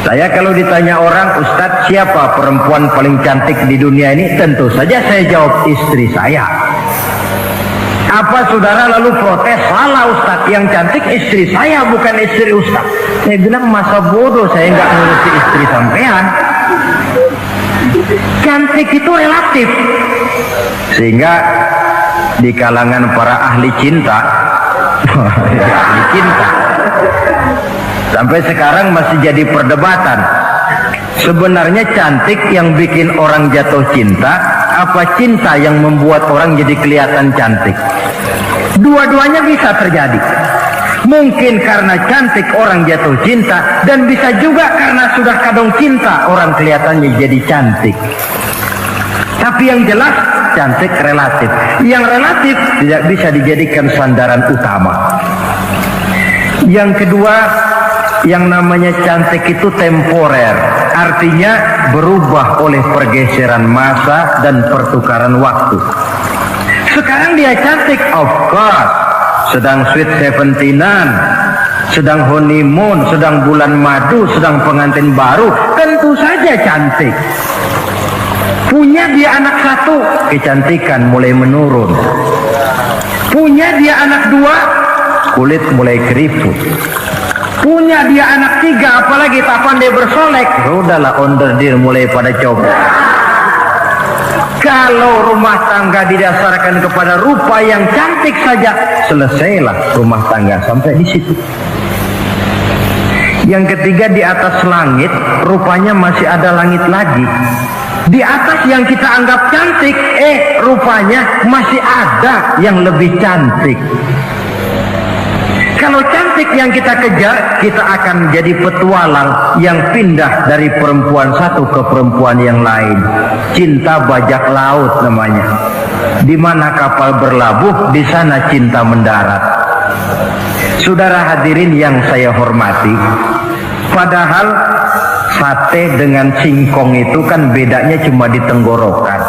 Saya kalau ditanya orang, Ustadz, siapa perempuan paling cantik di dunia ini? Tentu saja saya jawab istri saya. Apa saudara lalu protes? Salah Ustadz, yang cantik istri saya, bukan istri Ustadz. Saya bilang, masa bodoh saya nggak ngurusi istri sampean. Cantik itu relatif. Sehingga di kalangan para ahli cinta, ahli cinta, sampai sekarang masih jadi perdebatan. Sebenarnya cantik yang bikin orang jatuh cinta, apa cinta yang membuat orang jadi kelihatan cantik? Dua-duanya bisa terjadi. Mungkin karena cantik orang jatuh cinta, dan bisa juga karena sudah kadung cinta orang kelihatannya jadi cantik. Tapi yang jelas cantik relatif. Yang relatif tidak bisa dijadikan sandaran utama. Yang kedua, yang namanya cantik itu temporer. Artinya berubah oleh pergeseran masa dan pertukaran waktu. Sekarang dia cantik, of course. Sedang sweet 17-an, sedang honeymoon, sedang bulan madu, sedang pengantin baru, tentu saja cantik. Punya dia anak satu, kecantikan mulai menurun. Punya dia anak dua, kulit mulai keriput. Punya dia anak tiga, apalagi tak pandai bersolek, udahlah onderdir mulai pada coba. Kalau rumah tangga didasarkan kepada rupa yang cantik saja, selesailah rumah tangga sampai di situ. Yang ketiga, di atas langit rupanya masih ada langit lagi. Di atas yang kita anggap cantik, rupanya masih ada yang lebih cantik. Kalau cantik yang kita kejar, kita akan jadi petualang yang pindah dari perempuan satu ke perempuan yang lain. Cinta bajak laut namanya. Di mana kapal berlabuh, di sana cinta mendarat. Saudara hadirin yang saya hormati, padahal sate dengan singkong itu kan bedanya cuma di tenggorokan.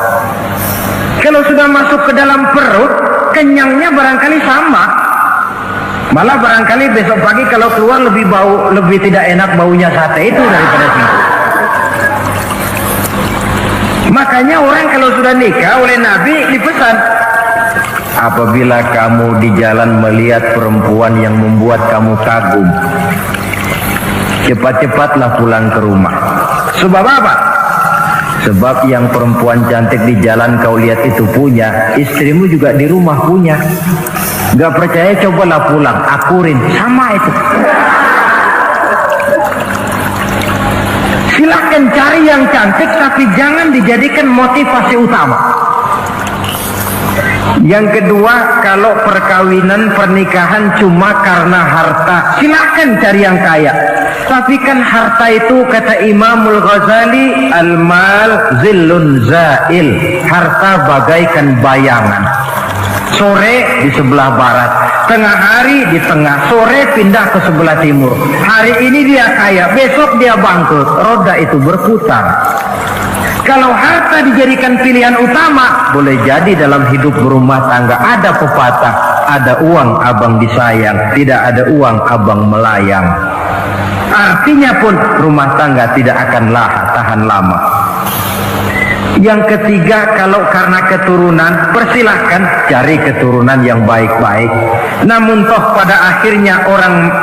Kalau sudah masuk ke dalam perut, kenyangnya barangkali sama. Malah barangkali besok pagi kalau keluar lebih tidak enak baunya sate itu daripada singkong. Makanya orang kalau sudah nikah oleh Nabi dipesan, apabila kamu di jalan melihat perempuan yang membuat kamu kagum, cepat-cepatlah pulang ke rumah. Sebab apa? Sebab yang perempuan cantik di jalan kau lihat itu punya, istrimu juga di rumah punya. Gak percaya, cobalah pulang, akurin, sama itu. Silakan cari yang cantik, tapi jangan dijadikan motivasi utama. Yang kedua, kalau perkawinan pernikahan cuma karena harta, silakan cari yang kaya. Tapi kan harta itu, kata Imamul Ghazali, al-mal zillun zail, harta bagaikan bayangan. Sore di sebelah barat, tengah hari di tengah, sore pindah ke sebelah timur. Hari ini dia kaya, besok dia bangkrut, roda itu berputar. Kalau harta dijadikan pilihan utama, boleh jadi dalam hidup berumah tangga ada pepatah, ada uang abang disayang, tidak ada uang abang melayang. Artinya pun rumah tangga tidak akan tahan lama. Yang ketiga, kalau karena keturunan, persilahkan cari keturunan yang baik-baik. Namun toh pada akhirnya orang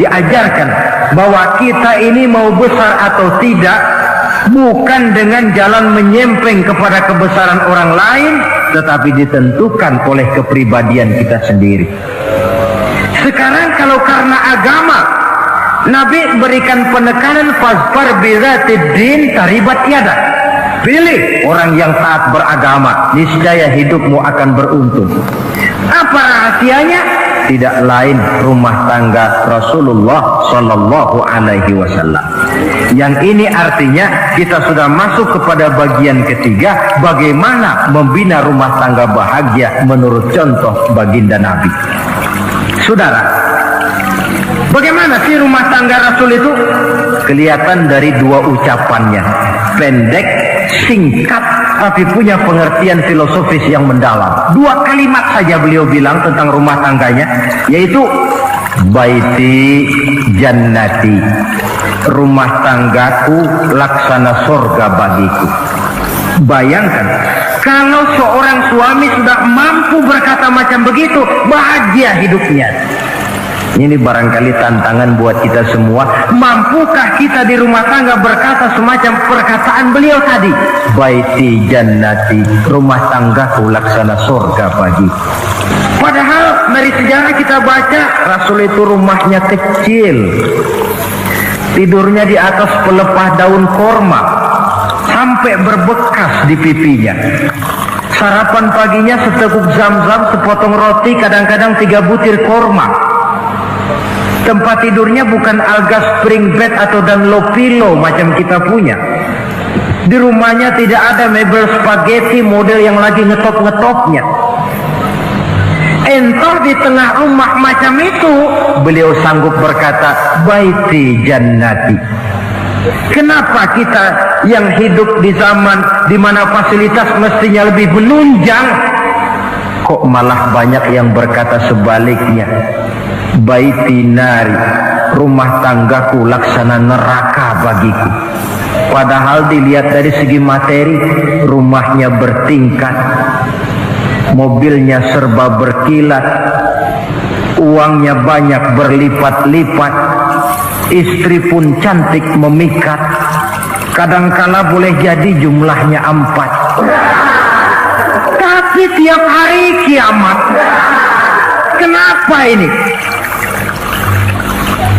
diajarkan bahwa kita ini mau besar atau tidak, bukan dengan jalan menyempeng kepada kebesaran orang lain, tetapi ditentukan oleh kepribadian kita sendiri. Sekarang kalau karena agama, Nabi berikan penekanan fazfar bizatid din taribat yadak. Pilih orang yang taat beragama, niscaya hidupmu akan beruntung. Apa rahasianya? Tidak lain rumah tangga Rasulullah Sallallahu Alaihi Wasallam. Yang ini artinya kita sudah masuk kepada bagian ketiga, bagaimana membina rumah tangga bahagia menurut contoh baginda Nabi. Saudara, bagaimana sih rumah tangga Rasul itu? Kelihatan dari dua ucapannya, pendek, singkat, tapi punya pengertian filosofis yang mendalam. Dua kalimat saja beliau bilang tentang rumah tangganya, yaitu baiti jannati, rumah tanggaku laksana surga bagiku. Bayangkan, kalau seorang suami sudah mampu berkata macam begitu, bahagia hidupnya. Ini barangkali tantangan buat kita semua. Mampukah kita di rumah tangga berkata semacam perkataan beliau tadi? Baiti jannati, rumah tanggaku laksana surga bagi. Padahal dari sejarah kita baca, Rasul itu rumahnya kecil, tidurnya di atas pelepah daun korma, sampai berbekas di pipinya. Sarapan paginya seteguk zam-zam, sepotong roti, kadang-kadang 3 butir korma. Tempat tidurnya bukan alga spring bed atau Dunlopillow macam kita punya. Di rumahnya tidak ada mebel spaghetti model yang lagi ngetop-ngetopnya. Entar di tengah rumah macam itu, beliau sanggup berkata, baiti jannati. Kenapa kita yang hidup di zaman di mana fasilitas mestinya lebih menunjang, kok malah banyak yang berkata sebaliknya? Baiti nari, rumah tanggaku laksana neraka bagiku. Padahal dilihat dari segi materi, rumahnya bertingkat, mobilnya serba berkilat, uangnya banyak berlipat-lipat, istri pun cantik memikat, kadangkala boleh jadi jumlahnya 4. Tapi tiap hari kiamat. Kenapa ini?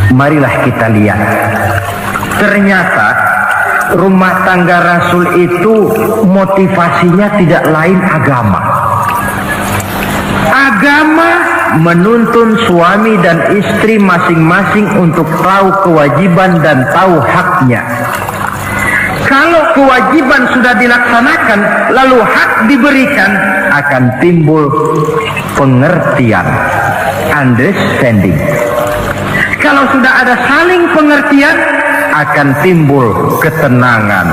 Marilah kita lihat. Ternyata rumah tangga Rasul itu motivasinya tidak lain agama. Agama menuntun suami dan istri masing-masing untuk tahu kewajiban dan tahu haknya. Kalau kewajiban sudah dilaksanakan, lalu hak diberikan, akan timbul pengertian, understanding. Kalau sudah ada saling pengertian, akan timbul ketenangan,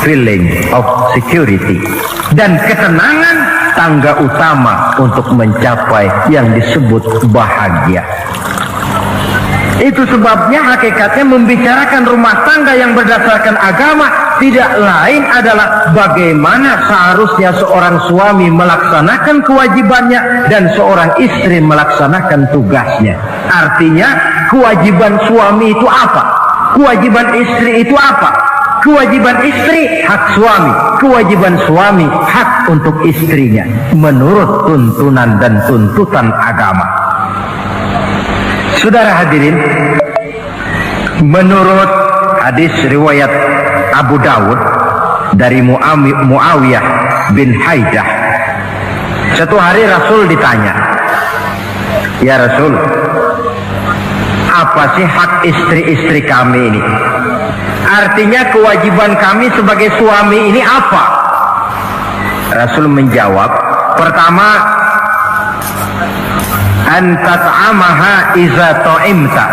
feeling of security. Dan ketenangan tangga utama untuk mencapai yang disebut bahagia. Itu sebabnya hakikatnya membicarakan rumah tangga yang berdasarkan agama tidak lain adalah bagaimana seharusnya seorang suami melaksanakan kewajibannya dan seorang istri melaksanakan tugasnya. Artinya kewajiban suami itu apa? Kewajiban istri itu apa? Kewajiban istri hak suami, kewajiban suami hak untuk istrinya menurut tuntunan dan tuntutan agama. Saudara hadirin, menurut hadis riwayat Abu Dawud dari Muawiyah bin Haidah, satu hari Rasul ditanya, "Ya Rasul, apa sih hak istri-istri kami ini? Artinya kewajiban kami sebagai suami ini apa?" Rasul menjawab, pertama, antat'amaha iza ta'imta,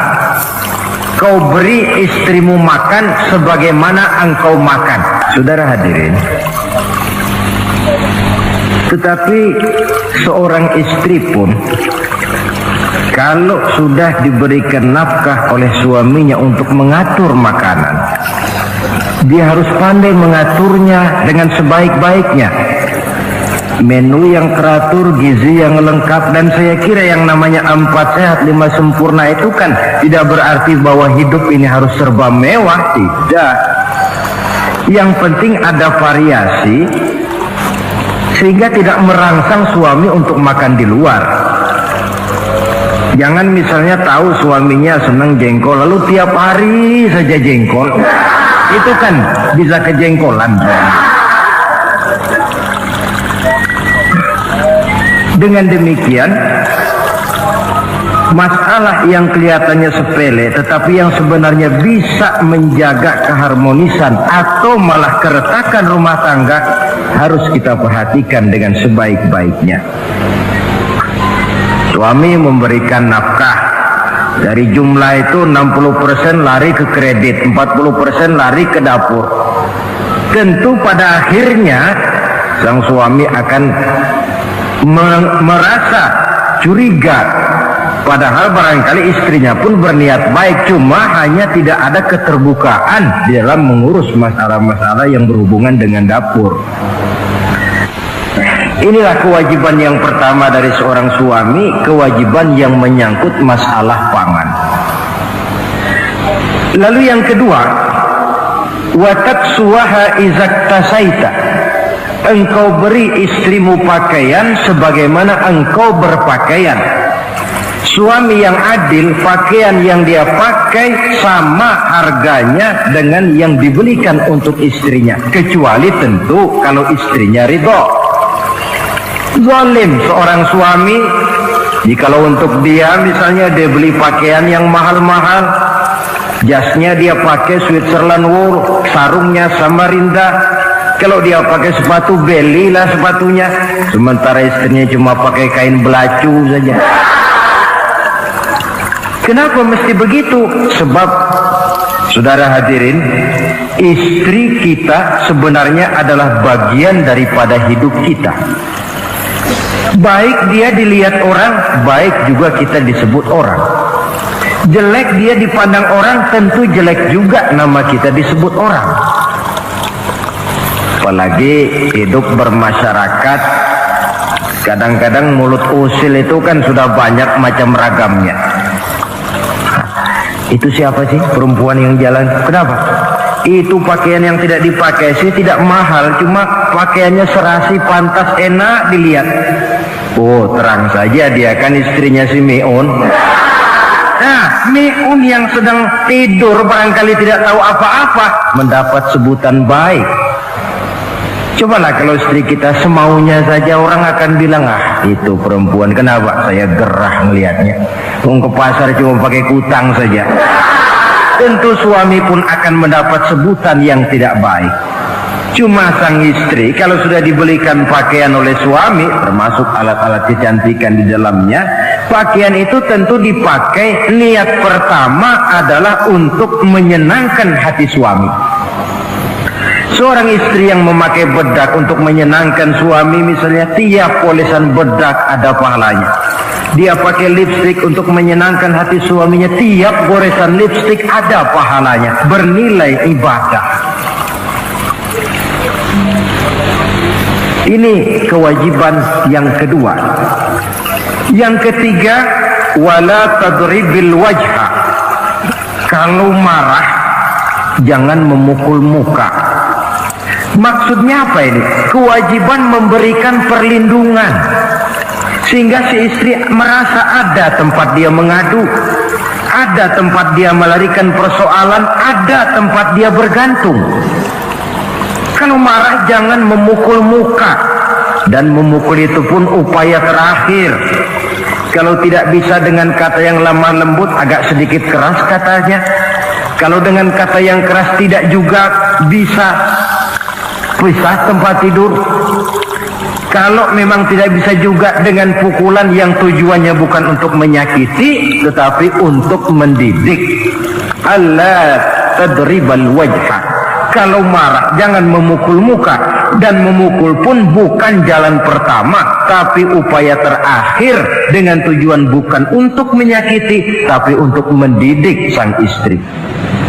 kau beri istrimu makan sebagaimana engkau makan. Saudara hadirin, tetapi seorang istri pun kalau sudah diberikan nafkah oleh suaminya untuk mengatur makanan, dia harus pandai mengaturnya dengan sebaik-baiknya. Menu yang teratur, gizi yang lengkap, dan saya kira yang namanya 4 sehat 5 sempurna itu kan tidak berarti bahwa hidup ini harus serba mewah, tidak. Yang penting ada variasi sehingga tidak merangsang suami untuk makan di luar. Jangan misalnya tahu suaminya senang jengkol lalu tiap hari saja jengkol, itu kan bisa kejengkolan. Dengan demikian, masalah yang kelihatannya sepele tetapi yang sebenarnya bisa menjaga keharmonisan atau malah keretakan rumah tangga harus kita perhatikan dengan sebaik-baiknya. Suami memberikan nafkah, dari jumlah itu 60% lari ke kredit, 40% lari ke dapur. Tentu pada akhirnya sang suami akan merasa curiga, padahal barangkali istrinya pun berniat baik, cuma hanya tidak ada keterbukaan di dalam mengurus masalah-masalah yang berhubungan dengan dapur. Inilah kewajiban yang pertama dari seorang suami, kewajiban yang menyangkut masalah pangan. Lalu yang kedua, watatsuwaha izaktasaita, engkau beri istrimu pakaian sebagaimana engkau berpakaian. Suami yang adil, pakaian yang dia pakai sama harganya dengan yang dibelikan untuk istrinya, kecuali tentu kalau istrinya ridho. Zalim seorang suami jikalau untuk dia misalnya dia beli pakaian yang mahal-mahal, jasnya dia pakai Switzerland wool, sarungnya Samarinda. Kalau dia pakai sepatu, belilah sepatunya. Sementara istrinya cuma pakai kain belacu saja. Kenapa mesti begitu? Sebab, saudara hadirin, istri kita sebenarnya adalah bagian daripada hidup kita. Baik dia dilihat orang, baik juga kita disebut orang. Jelek dia dipandang orang, tentu jelek juga nama kita disebut orang. Apalagi hidup bermasyarakat, kadang-kadang mulut usil itu kan sudah banyak macam ragamnya. Itu siapa sih perempuan yang jalan? Kenapa? Itu pakaian yang tidak dipakai sih tidak mahal, cuma pakaiannya serasi, pantas, enak dilihat. Oh, terang saja dia kan istrinya si Miun. Nah, Miun yang sedang tidur barangkali tidak tahu apa-apa mendapat sebutan baik. Cobalah kalau istri kita semaunya saja, orang akan bilang, ah itu perempuan, kenapa saya gerah melihatnya, ke pasar cuma pakai kutang saja. Tentu suami pun akan mendapat sebutan yang tidak baik. Cuma sang istri kalau sudah dibelikan pakaian oleh suami, termasuk alat-alat kecantikan di dalamnya, pakaian itu tentu dipakai, niat pertama adalah untuk menyenangkan hati suami. Seorang istri yang memakai bedak untuk menyenangkan suami, misalnya tiap polesan bedak ada pahalanya. Dia pakai lipstik untuk menyenangkan hati suaminya, tiap goresan lipstik ada pahalanya, bernilai ibadah. Ini kewajiban yang kedua. Yang ketiga, wala tadribil wajha. Kalau marah jangan memukul muka. Maksudnya apa ini? Kewajiban memberikan perlindungan, sehingga si istri merasa ada tempat dia mengadu, ada tempat dia melarikan persoalan, ada tempat dia bergantung. Kalau marah jangan memukul muka, dan memukul itu pun upaya terakhir. Kalau tidak bisa dengan kata yang lemah lembut, agak sedikit keras katanya. Kalau dengan kata yang keras tidak juga bisa, pisah tempat tidur. Kalau memang tidak bisa juga dengan pukulan yang tujuannya bukan untuk menyakiti, tetapi untuk mendidik. Allah tadribal wajha. Kalau marah jangan memukul muka, dan memukul pun bukan jalan pertama, tapi upaya terakhir dengan tujuan bukan untuk menyakiti, tapi untuk mendidik sang istri.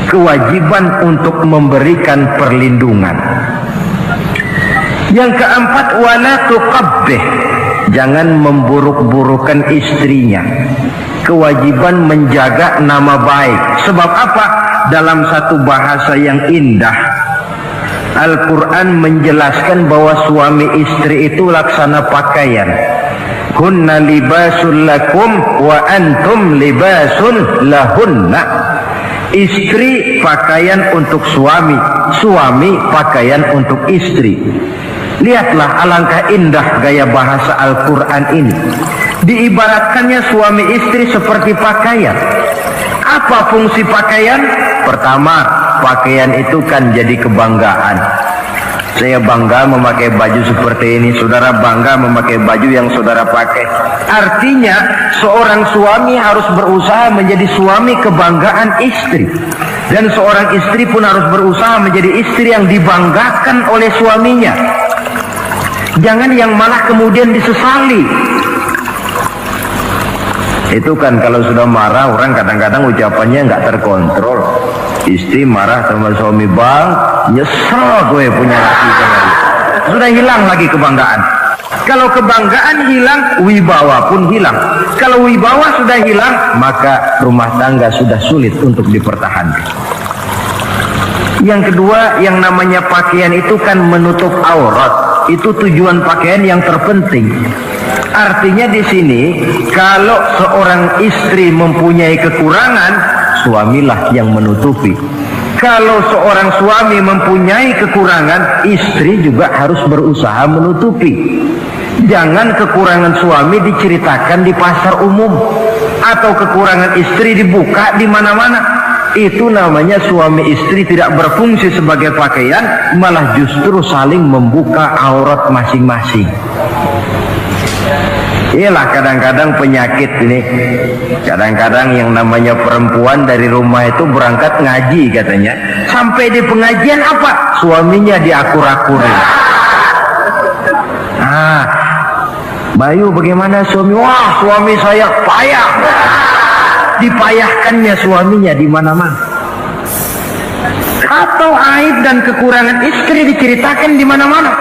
Kewajiban untuk memberikan perlindungan. Yang keempat, wala tuqabbih. Jangan memburuk-burukan istrinya. Kewajiban menjaga nama baik. Sebab apa? Dalam satu bahasa yang indah, Al-Quran menjelaskan bahwa suami istri itu laksana pakaian. Hunna libasul lakum wa antum libasul lahunna. Istri pakaian untuk suami, suami pakaian untuk istri. Lihatlah alangkah indah gaya bahasa Al-Quran ini. Diibaratkannya suami istri seperti pakaian. Apa fungsi pakaian? Pertama, pakaian itu kan jadi kebanggaan. Saya bangga memakai baju seperti ini, saudara bangga memakai baju yang saudara pakai. Artinya seorang suami harus berusaha menjadi suami kebanggaan istri, dan seorang istri pun harus berusaha menjadi istri yang dibanggakan oleh suaminya. Jangan yang malah kemudian disesali. Itu kan kalau sudah marah orang kadang-kadang ucapannya nggak terkontrol. Istri marah sama suami, bang, nyesel gue punya laki kayak gitu. Sudah hilang lagi kebanggaan. Kalau kebanggaan hilang, wibawa pun hilang. Kalau wibawa sudah hilang, maka rumah tangga sudah sulit untuk dipertahankan. Yang kedua, yang namanya pakaian itu kan menutup aurat. Itu tujuan pakaian yang terpenting. Artinya di sini, kalau seorang istri mempunyai kekurangan, suamilah yang menutupi. Kalau seorang suami mempunyai kekurangan, istri juga harus berusaha menutupi. Jangan kekurangan suami diceritakan di pasar umum, atau kekurangan istri dibuka di mana-mana. Itu namanya suami istri tidak berfungsi sebagai pakaian, malah justru saling membuka aurat masing-masing. Iyalah kadang-kadang penyakit ini. Kadang-kadang yang namanya perempuan dari rumah itu berangkat ngaji katanya, sampai di pengajian apa? Suaminya diakur-akurin. Bayu bagaimana suami? Wah, suami saya payah. Dipayahkannya suaminya di mana-mana. Atau aib dan kekurangan istri diceritakan di mana-mana.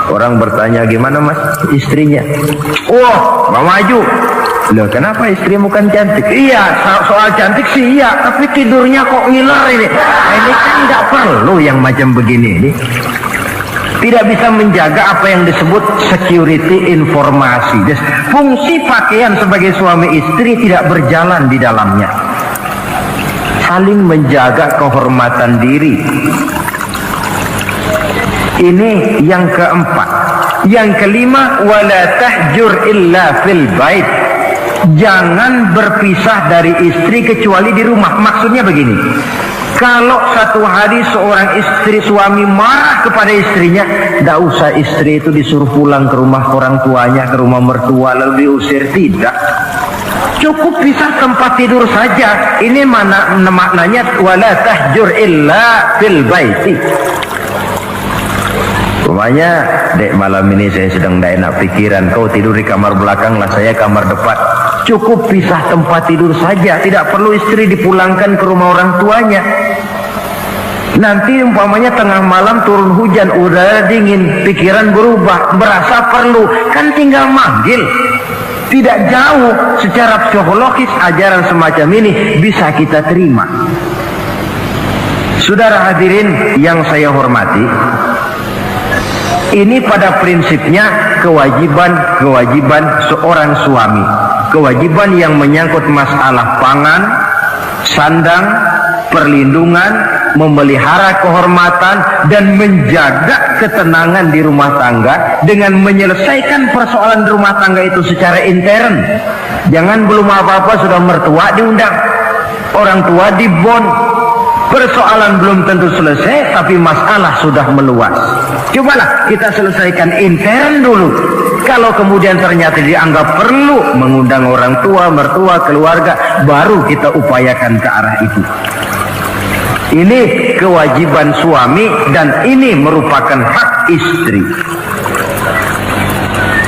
Orang bertanya, gimana mas istrinya? Oh, nggak maju. Loh, kenapa istrimu kan cantik? Iya, soal cantik sih iya, tapi tidurnya kok ngiler ini. Ini kan nggak perlu yang macam begini ini. Tidak bisa menjaga apa yang disebut security informasi. Fungsi pakaian sebagai suami istri tidak berjalan di dalamnya. Saling menjaga kehormatan diri. Ini yang keempat. Yang kelima, wala tahjur illa fil bait. Jangan berpisah dari istri kecuali di rumah. Maksudnya begini, kalau satu hari seorang istri suami marah kepada istrinya, tidak usah istri itu disuruh pulang ke rumah orang tuanya, ke rumah mertua lalu diusir, tidak. Cukup pisah tempat tidur saja. Ini maknanya wala tahjur illa fil baiti. Rumahnya, dek malam ini saya sedang tidak enak pikiran, kau tidur di kamar belakang lah, saya kamar depan. Cukup pisah tempat tidur saja, tidak perlu istri dipulangkan ke rumah orang tuanya. Nanti umpamanya tengah malam turun hujan, udara dingin, pikiran berubah, berasa perlu, kan tinggal manggil. Tidak jauh secara psikologis ajaran semacam ini bisa kita terima. Saudara hadirin yang saya hormati, ini pada prinsipnya kewajiban seorang suami. Kewajiban yang menyangkut masalah pangan, sandang, perlindungan, memelihara kehormatan, dan menjaga ketenangan di rumah tangga dengan menyelesaikan persoalan di rumah tangga itu secara intern. Jangan belum apa-apa sudah mertua diundang, orang tua dibon. Persoalan belum tentu selesai, tapi masalah sudah meluas. Cobalah kita selesaikan intern dulu. Kalau kemudian ternyata dianggap perlu mengundang orang tua, mertua, keluarga, baru kita upayakan ke arah itu. Ini kewajiban suami dan ini merupakan hak istri.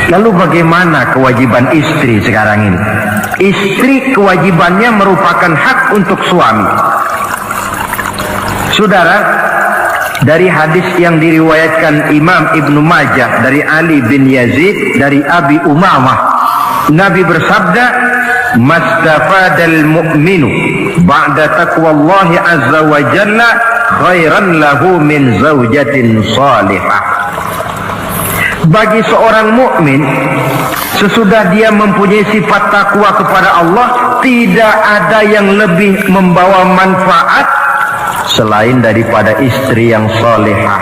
Lalu bagaimana kewajiban istri sekarang ini? Istri kewajibannya merupakan hak untuk suami. Saudara, dari hadis yang diriwayatkan Imam Ibnu Majah dari Ali bin Yazid dari Abi Umamah, Nabi bersabda, "Mastafadal mu'minu ba'da taqwallahi azza wa jalla khairan lahu min zaujatin salihah." Bagi seorang mukmin, sesudah dia mempunyai sifat takwa kepada Allah, tidak ada yang lebih membawa manfaat selain daripada istri yang solehah.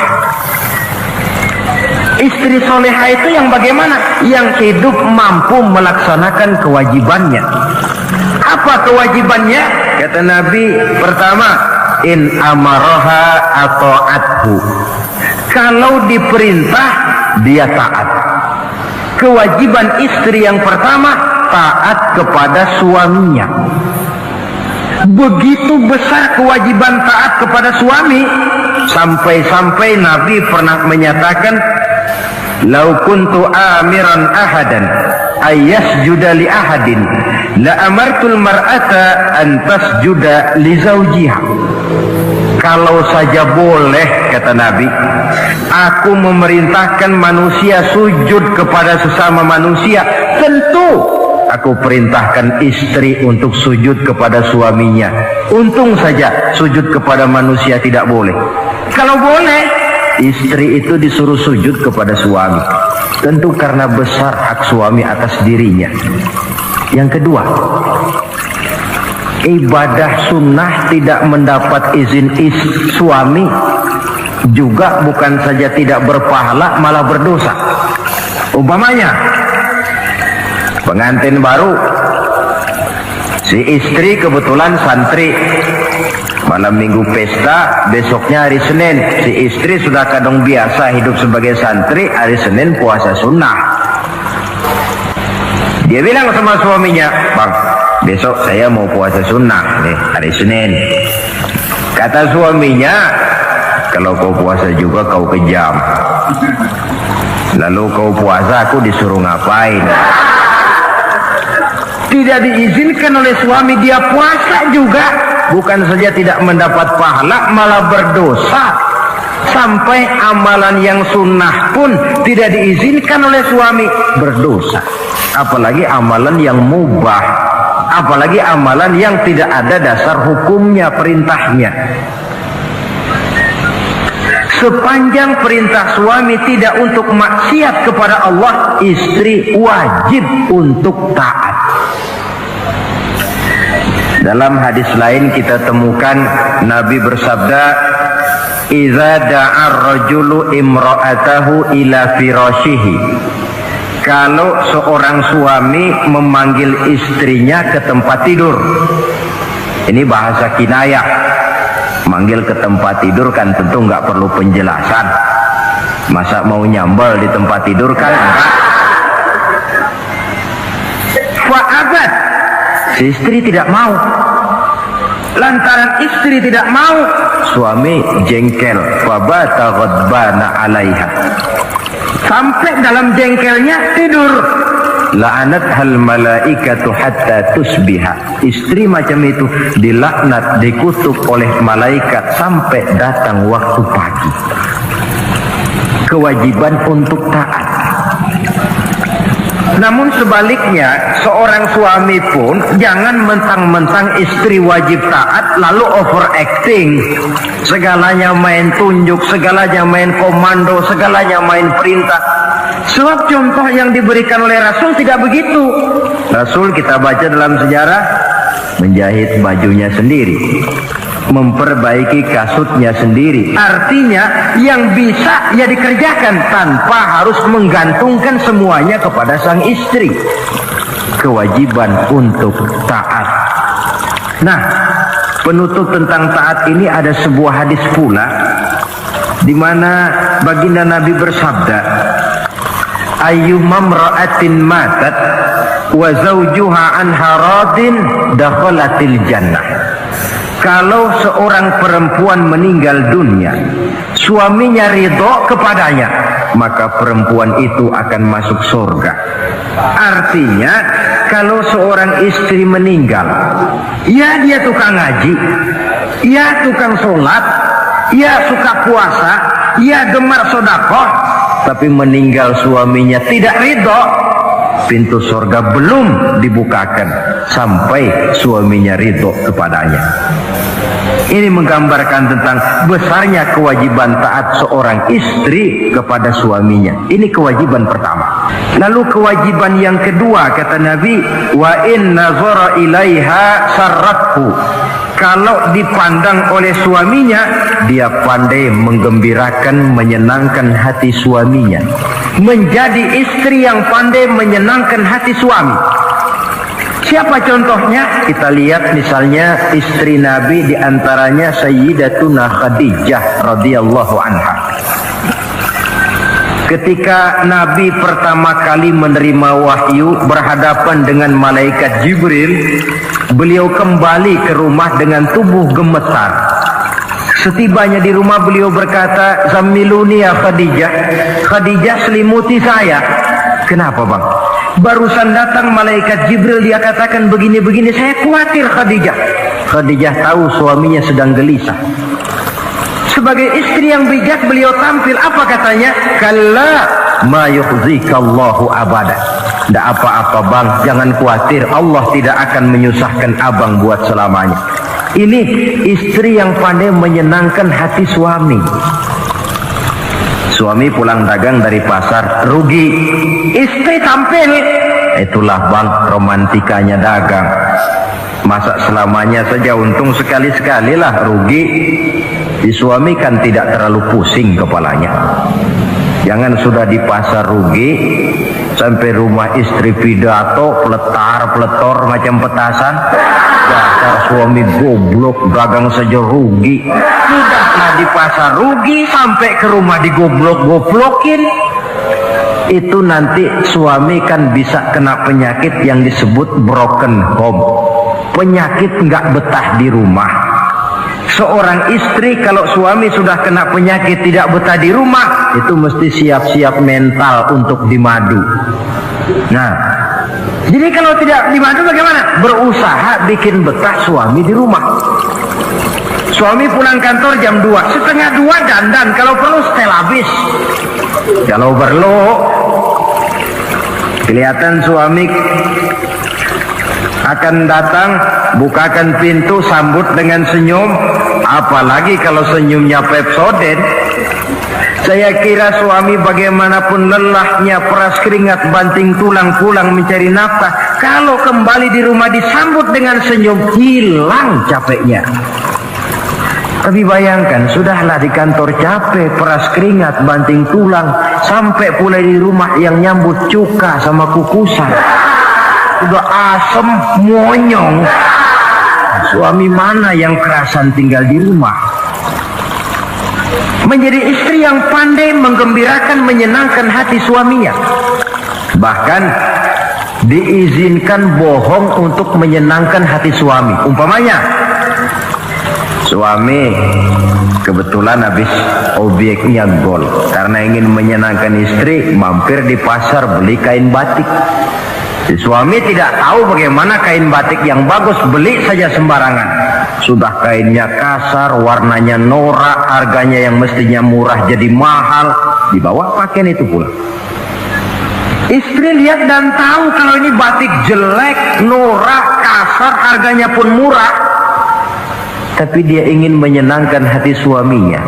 Istri solehah itu yang bagaimana? Yang hidup mampu melaksanakan kewajibannya. Apa kewajibannya? Kata Nabi, pertama, in amaroha atau athu. Kalau diperintah, dia taat. Kewajiban istri yang pertama, taat kepada suaminya. Begitu besar kewajiban taat kepada suami, sampai-sampai Nabi pernah menyatakan, "Lau kuntu amiran ahadan ayyasjuda li ahadin la amartul mar'ata an tasjuda li zawjiha." Kalau saja boleh, kata Nabi, aku memerintahkan manusia sujud kepada sesama manusia, tentu aku perintahkan istri untuk sujud kepada suaminya. Untung saja sujud kepada manusia tidak boleh. Kalau boleh, istri itu disuruh sujud kepada suami. Tentu karena besar hak suami atas dirinya. Yang kedua, ibadah sunnah tidak mendapat izin suami juga bukan saja tidak berpahala, malah berdosa. Umpamanya, pengantin baru, si istri kebetulan santri, malam minggu pesta, besoknya hari Senin, si istri sudah kadang biasa hidup sebagai santri, hari Senin puasa sunnah. Dia bilang sama suaminya, "Bang, besok saya mau puasa sunnah nih, hari Senin." Kata suaminya, "Kalau kau puasa juga kau kejam. Lalu kau puasa, aku disuruh ngapain?" Tidak diizinkan oleh suami, dia puasa juga. Bukan saja tidak mendapat pahala, malah berdosa. Sampai amalan yang sunnah pun tidak diizinkan oleh suami, berdosa. Apalagi amalan yang mubah, apalagi amalan yang tidak ada dasar hukumnya, perintahnya. Sepanjang perintah suami tidak untuk maksiat kepada Allah, istri wajib untuk taat. Dalam hadis lain kita temukan Nabi bersabda, "Idza da'a ar-rajulu imra'atahu ila firashihi." Kalau seorang suami memanggil istrinya ke tempat tidur. Ini bahasa kinayah. Manggil ke tempat tidur kan tentu nggak perlu penjelasan. Masa mau nyambal di tempat tidur kan enggak. Fa'abat, si istri tidak mau. Lantaran istri tidak mau, suami jengkel. Fabata ghadbana 'alaiha. Sampai dalam jengkelnya tidur. la'anat hal malaikatu hatta tusbiha. Istri macam itu dilaknat, dikutuk oleh malaikat sampai datang waktu pagi. Kewajiban untuk taat. Namun sebaliknya, seorang suami pun jangan mentang-mentang istri wajib taat lalu overacting. Segalanya main tunjuk, segalanya main komando, segalanya main perintah. Sebab contoh yang diberikan oleh Rasul tidak begitu. Rasul kita baca dalam sejarah menjahit bajunya sendiri, memperbaiki kasutnya sendiri. Artinya yang bisa ya dikerjakan tanpa harus menggantungkan semuanya kepada sang istri. Kewajiban untuk taat. Nah, penutup tentang taat ini ada sebuah hadis pula di mana baginda Nabi bersabda, ayyumma imra'atin matat wa zawjuha anha radin dakhalatil jannah. Kalau seorang perempuan meninggal dunia, suaminya ridho kepadanya, maka perempuan itu akan masuk surga. Artinya, kalau seorang istri meninggal, ya dia tukang ngaji, ya tukang sholat, ya suka puasa, ya gemar sedekah, tapi meninggal suaminya tidak ridho, pintu surga belum dibukakan sampai suaminya ridho kepadanya. Ini menggambarkan tentang besarnya kewajiban taat seorang istri kepada suaminya. Ini kewajiban pertama. Lalu kewajiban yang kedua, kata Nabi, wa in nazara ilaiha sarrathu. Kalau dipandang oleh suaminya, dia pandai menggembirakan, menyenangkan hati suaminya. Menjadi istri yang pandai menyenangkan hati suami. Siapa contohnya? Kita lihat misalnya istri Nabi, diantaranya Sayyidatuna Khadijah radhiyallahu anha. Ketika Nabi pertama kali menerima wahyu berhadapan dengan malaikat Jibril, beliau kembali ke rumah dengan tubuh gemetar. Setibanya di rumah beliau berkata, "Zammiluni ya Khadijah." Khadijah, selimuti saya. Kenapa bang? Barusan datang malaikat Jibril, dia katakan begini-begini, saya khawatir Khadijah. Khadijah tahu suaminya sedang gelisah. Sebagai istri yang bijak beliau tampil, apa katanya? Kalla ma yukhzikallahu abada. Tidak apa-apa bang, jangan khawatir, Allah tidak akan menyusahkan abang buat selamanya. Ini istri yang pandai menyenangkan hati suami. Suami pulang dagang dari pasar, rugi. Istri tampil. Itulah bang, romantikanya dagang. Masa selamanya saja, untung sekali-sekali lah rugi. Di suami kan tidak terlalu pusing kepalanya. Jangan sudah di pasar rugi, sampai rumah istri pidato, peletar-peletor macam petasan. Dasar suami goblok, dagang saja rugi. Sudahlah di pasar rugi, sampai ke rumah digoblok-goblokin. Itu nanti suami kan bisa kena penyakit yang disebut broken home. Penyakit nggak betah di rumah. Seorang istri kalau suami sudah kena penyakit tidak betah di rumah, itu mesti siap-siap mental untuk dimadu. Nah, jadi kalau tidak dimadu bagaimana? Berusaha bikin betah suami di rumah. Suami pulang kantor jam 2, setengah 2 dandan, kalau perlu setel habis. Kalau perlu kelihatan suami akan datang, bukakan pintu, sambut dengan senyum. Apalagi kalau senyumnya Pepsodent. Saya kira suami bagaimanapun lelahnya, peras keringat, banting tulang, pulang mencari nafkah, kalau kembali di rumah disambut dengan senyum, hilang capeknya. Tapi bayangkan, sudahlah di kantor capek, peras keringat, banting tulang, sampai pula di rumah yang nyambut cuka sama kukusan. Udah asem, monyong. Suami mana yang kerasan tinggal di rumah? Menjadi istri yang pandai menggembirakan, menyenangkan hati suaminya. Bahkan diizinkan bohong untuk menyenangkan hati suami. Umpamanya, suami kebetulan habis obyeknya gol, karena ingin menyenangkan istri, mampir di pasar beli kain batik. Si suami tidak tahu bagaimana kain batik yang bagus, beli saja sembarangan. Sudah kainnya kasar, warnanya norak, harganya yang mestinya murah jadi mahal, dibawa pakaian itu pula. Istri lihat dan tahu kalau ini batik jelek, norak, kasar, harganya pun murah. Tapi dia ingin menyenangkan hati suaminya.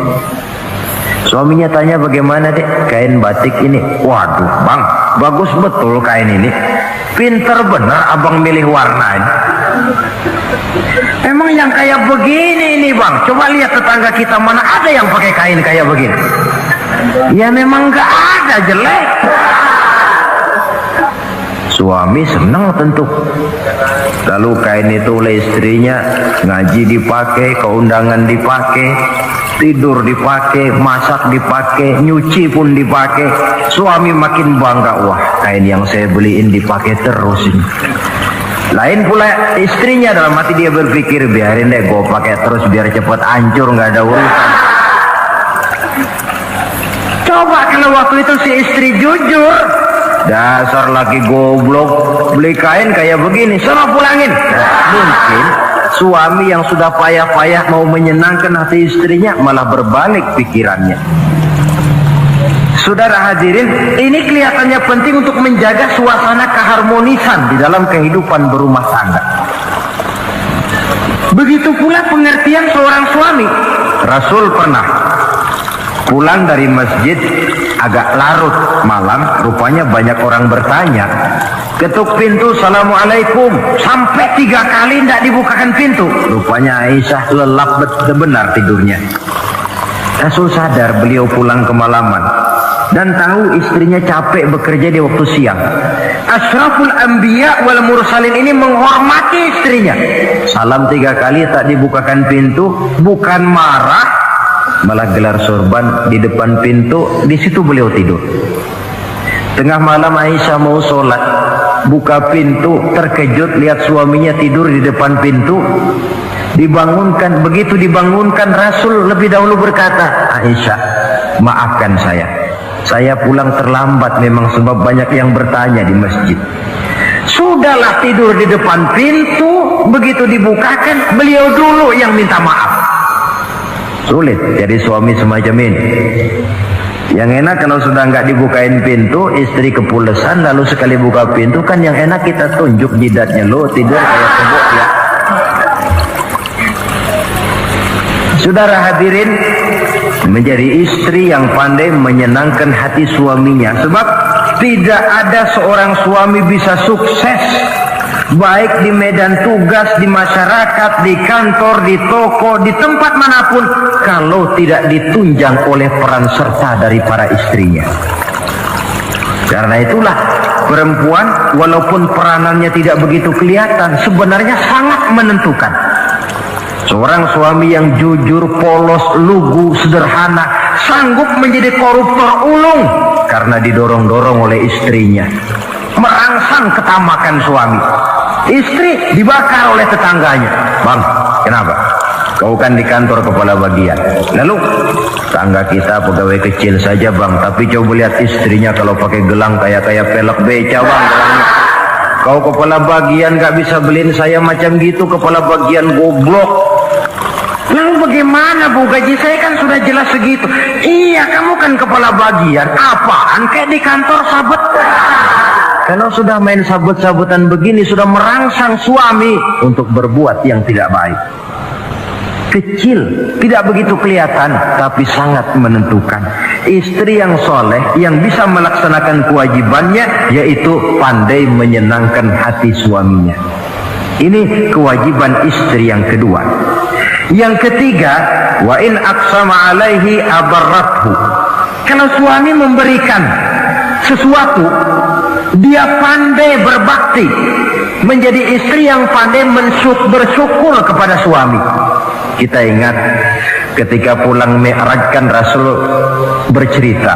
Suaminya tanya, bagaimana dek kain batik ini? Waduh bang, bagus betul kain ini. Pinter bener abang milih warna ini. Emang yang kayak begini ini bang, coba lihat tetangga kita, mana ada yang pakai kain kayak begini? Ya memang gak ada, jelek. Suami senang tentu. Lalu kain itu oleh istrinya, ngaji dipakai, keundangan dipakai, tidur dipakai, masak dipakai, nyuci pun dipakai. Suami makin bangga, wah kain yang saya beliin dipakai terus ini. Lain pula istrinya, dalam hati dia berpikir, biarin deh gue pakai terus biar cepet hancur, nggak ada urusan. Coba kalau waktu itu si istri jujur, dasar laki goblok, beli kain kayak begini, sana pulangin. Mungkin suami yang sudah payah-payah mau menyenangkan hati istrinya malah berbalik pikirannya. Saudara hadirin, ini kelihatannya penting untuk menjaga suasana keharmonisan di dalam kehidupan berumah tangga. Begitu pula pengertian seorang suami. Rasul pernah pulang dari masjid agak larut malam, rupanya banyak orang bertanya. Ketuk pintu, assalamualaikum, sampai 3 kali tidak dibukakan pintu. Rupanya Aisyah lelap benar tidurnya. Rasul sadar beliau pulang kemalaman dan tahu istrinya capek bekerja di waktu siang. Ashraful anbiya wal mursalin ini menghormati istrinya. Salam 3 kali tak dibukakan pintu, bukan marah, malah gelar sorban di depan pintu. Di situ beliau tidur. Tengah malam Aisyah mau sholat, buka pintu, terkejut lihat suaminya tidur di depan pintu. Dibangunkan, begitu dibangunkan Rasul lebih dahulu berkata, Aisyah, maafkan saya pulang terlambat memang sebab banyak yang bertanya di masjid. Sudahlah tidur di depan pintu, begitu dibukakan beliau dulu yang minta maaf. Sulit jadi suami semacam ini. Yang enak kalau sudah nggak dibukain pintu, istri kepulesan, lalu sekali buka pintu kan yang enak kita tunjuk jidatnya, lo tidur kayak kebok ya. Saudara hadirin, menjadi istri yang pandai menyenangkan hati suaminya, sebab tidak ada seorang suami bisa sukses baik di medan tugas, di masyarakat, di kantor, di toko, di tempat manapun kalau tidak ditunjang oleh peran serta dari para istrinya. Karena itulah perempuan walaupun peranannya tidak begitu kelihatan, sebenarnya sangat menentukan. Seorang suami yang jujur, polos, lugu, sederhana, sanggup menjadi koruptor ulung karena didorong-dorong oleh istrinya. Merangsang ketamakan suami. Istri dibakar oleh tetangganya. Bang, kenapa? Kau kan di kantor kepala bagian. Lalu, tangga kita pegawai kecil saja bang, tapi coba lihat istrinya kalau pakai gelang kayak pelek beca bang. Kau kepala bagian gak bisa beliin saya macam gitu, kepala bagian goblok. Lalu bagaimana bu, gaji saya kan sudah jelas segitu. Iya, kamu kan kepala bagian. Apaan kayak di kantor sabet. Kalau sudah main sabut-sabutan begini, sudah merangsang suami untuk berbuat yang tidak baik. Kecil, tidak begitu kelihatan, tapi sangat menentukan. Istri yang soleh, yang bisa melaksanakan kewajibannya, yaitu pandai menyenangkan hati suaminya. Ini kewajiban istri yang kedua. Yang ketiga, wa in aqsama alaihi abarrathu. Kalau suami memberikan sesuatu, dia pandai berbakti, menjadi istri yang pandai bersyukur kepada suami. Kita ingat ketika pulang Mi'raj kan Rasul bercerita,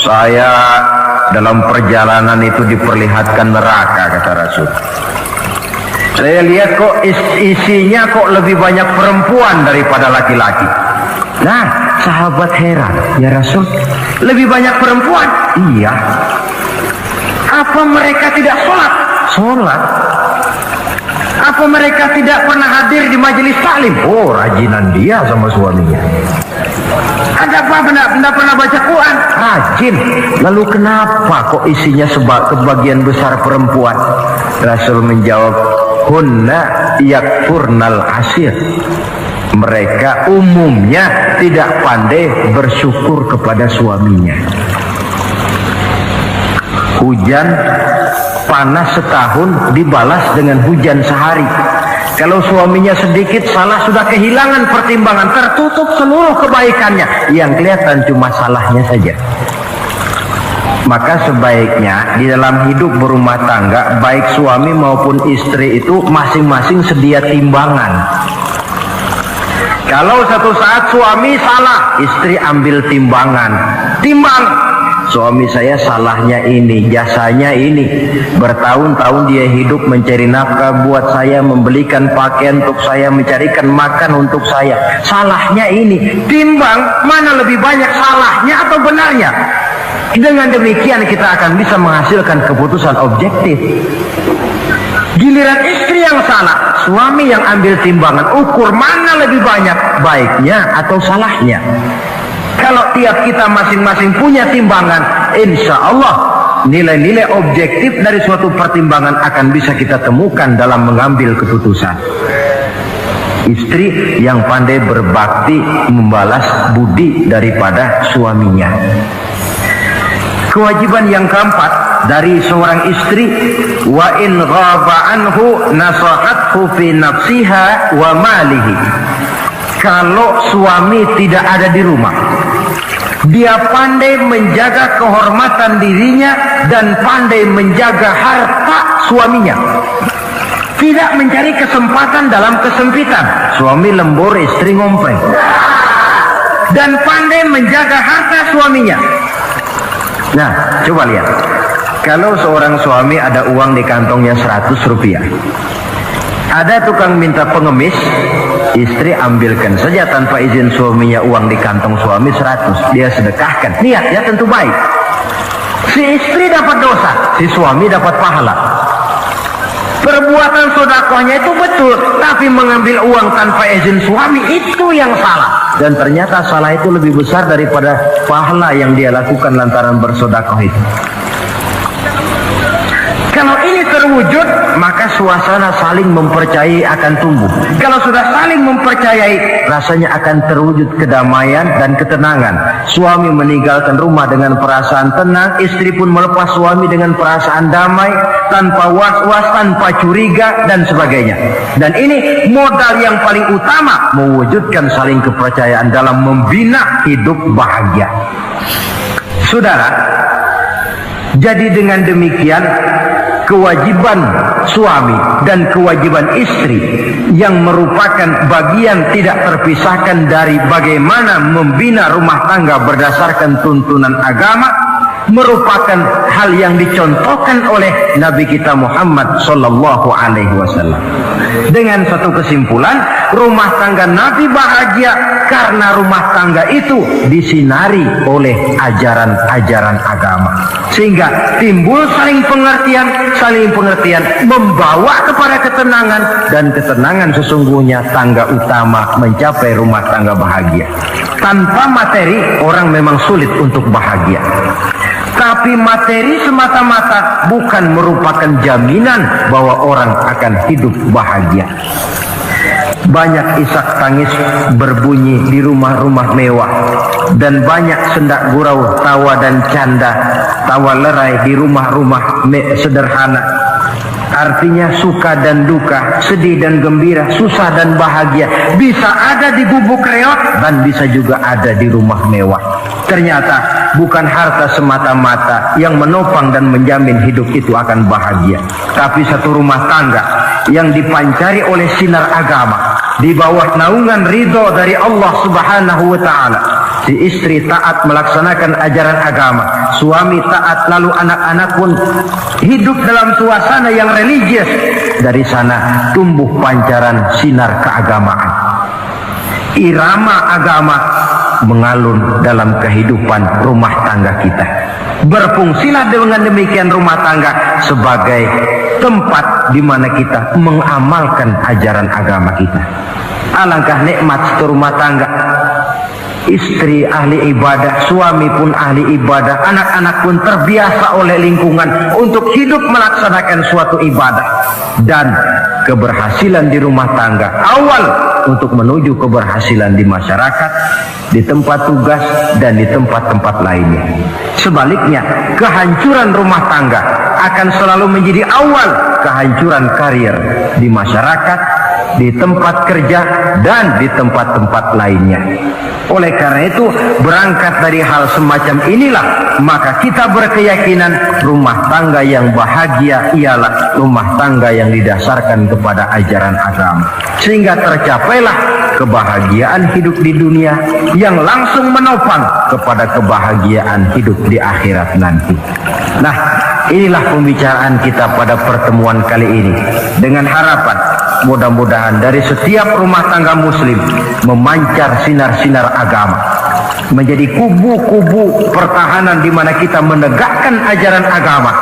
saya dalam perjalanan itu diperlihatkan neraka, kata Rasul. Saya lihat kok isinya kok lebih banyak perempuan daripada laki-laki. Nah, sahabat heran, ya Rasul, lebih banyak perempuan? Iya. Apa mereka tidak sholat? sholat. Apa mereka tidak pernah hadir di majelis taklim? Oh, rajinan dia sama suaminya. Ada apa, tidak pernah baca Quran? Rajin. Lalu kenapa kok isinya kebagian besar perempuan? Rasul menjawab, hunna yakfurnal asir. Mereka umumnya tidak pandai bersyukur kepada suaminya. Hujan panas setahun dibalas dengan hujan sehari. Kalau suaminya sedikit salah, sudah kehilangan pertimbangan, tertutup seluruh kebaikannya. Yang kelihatan cuma salahnya saja. Maka sebaiknya di dalam hidup berumah tangga, baik suami maupun istri itu masing-masing sedia timbangan. Kalau satu saat suami salah, istri ambil timbangan. Timbang, suami saya salahnya ini, jasanya ini. Bertahun-tahun dia hidup mencari nafkah buat saya, membelikan pakaian untuk saya, mencarikan makan untuk saya. Salahnya ini. Timbang, mana lebih banyak salahnya atau benarnya? Dengan demikian kita akan bisa menghasilkan keputusan objektif. Giliran istri yang salah, suami yang ambil timbangan, ukur mana lebih banyak baiknya atau salahnya. Kalau tiap kita masing-masing punya timbangan, insya Allah nilai-nilai objektif dari suatu pertimbangan akan bisa kita temukan dalam mengambil keputusan. Istri yang pandai berbakti membalas budi daripada suaminya. Kewajiban yang keempat dari seorang istri, wa in ghaba anhu nasahathu fi nafsiha wa malihi. Kalau suami tidak ada di rumah, dia pandai menjaga kehormatan dirinya dan pandai menjaga harta suaminya. Tidak mencari kesempatan dalam kesempitan. Suami lembur, istri ngompreng. Dan pandai menjaga harta suaminya. Nah, coba lihat. Kalau seorang suami ada uang di kantongnya 100 rupiah. Ada tukang minta pengemis, istri ambilkan saja tanpa izin suaminya uang di kantong suami 100. Dia sedekahkan. Niatnya tentu baik. Si istri dapat dosa, si suami dapat pahala. Perbuatan sedekahnya itu betul, tapi mengambil uang tanpa izin suami itu yang salah. Dan ternyata salah itu lebih besar daripada pahala yang dia lakukan lantaran bersedekah itu. Kalau ini terwujud, maka suasana saling mempercayai akan tumbuh. Kalau sudah saling mempercayai, rasanya akan terwujud kedamaian dan ketenangan. Suami meninggalkan rumah dengan perasaan tenang, istri pun melepas suami dengan perasaan damai, tanpa was-was, tanpa curiga, dan sebagainya. Dan ini modal yang paling utama, mewujudkan saling kepercayaan dalam membina hidup bahagia. Saudara, jadi dengan demikian, kewajiban suami dan kewajiban istri yang merupakan bagian tidak terpisahkan dari bagaimana membina rumah tangga berdasarkan tuntunan agama, merupakan hal yang dicontohkan oleh Nabi kita Muhammad sallallahu alaihi wasallam. Dengan satu kesimpulan, rumah tangga Nabi bahagia karena rumah tangga itu disinari oleh ajaran-ajaran agama. Sehingga timbul saling pengertian membawa kepada ketenangan, dan ketenangan sesungguhnya tangga utama mencapai rumah tangga bahagia. Tanpa materi orang memang sulit untuk bahagia. Tapi materi semata-mata bukan merupakan jaminan bahwa orang akan hidup bahagia. Banyak isak tangis berbunyi di rumah-rumah mewah, dan banyak sendak gurau, tawa dan canda, tawa lerai di rumah-rumah sederhana. Artinya suka dan duka, sedih dan gembira, susah dan bahagia bisa ada di gubuk reot dan bisa juga ada di rumah mewah. Ternyata bukan harta semata-mata yang menopang dan menjamin hidup itu akan bahagia, tapi satu rumah tangga yang dipancari oleh sinar agama, di bawah naungan ridho dari Allah Subhanahu wa ta'ala. Si istri taat melaksanakan ajaran agama, suami taat, lalu anak-anak pun hidup dalam suasana yang religius. Dari sana tumbuh pancaran sinar keagamaan. Irama agama mengalun dalam kehidupan rumah tangga kita. Berfungsilah dengan demikian rumah tangga sebagai tempat di mana kita mengamalkan ajaran agama kita. Alangkah nikmat rumah tangga. Istri ahli ibadah, suami pun ahli ibadah, anak-anak pun terbiasa oleh lingkungan untuk hidup melaksanakan suatu ibadah. Dan keberhasilan di rumah tangga awal untuk menuju keberhasilan di masyarakat, di tempat tugas, dan di tempat-tempat lainnya. Sebaliknya, kehancuran rumah tangga akan selalu menjadi awal kehancuran karir di masyarakat, di tempat kerja, dan di tempat-tempat lainnya. Oleh karena itu, berangkat dari hal semacam inilah, maka kita berkeyakinan rumah tangga yang bahagia ialah rumah tangga yang didasarkan kepada ajaran agama. Sehingga tercapailah kebahagiaan hidup di dunia yang langsung menopang kepada kebahagiaan hidup di akhirat nanti. Nah, inilah pembicaraan kita pada pertemuan kali ini. Dengan harapan mudah-mudahan dari setiap rumah tangga muslim memancar sinar-sinar agama, menjadi kubu-kubu pertahanan di mana kita menegakkan ajaran agama,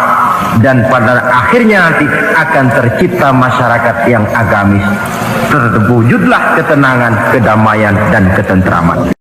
dan pada akhirnya nanti akan tercipta masyarakat yang agamis. Terwujudlah ketenangan, kedamaian, dan ketentraman.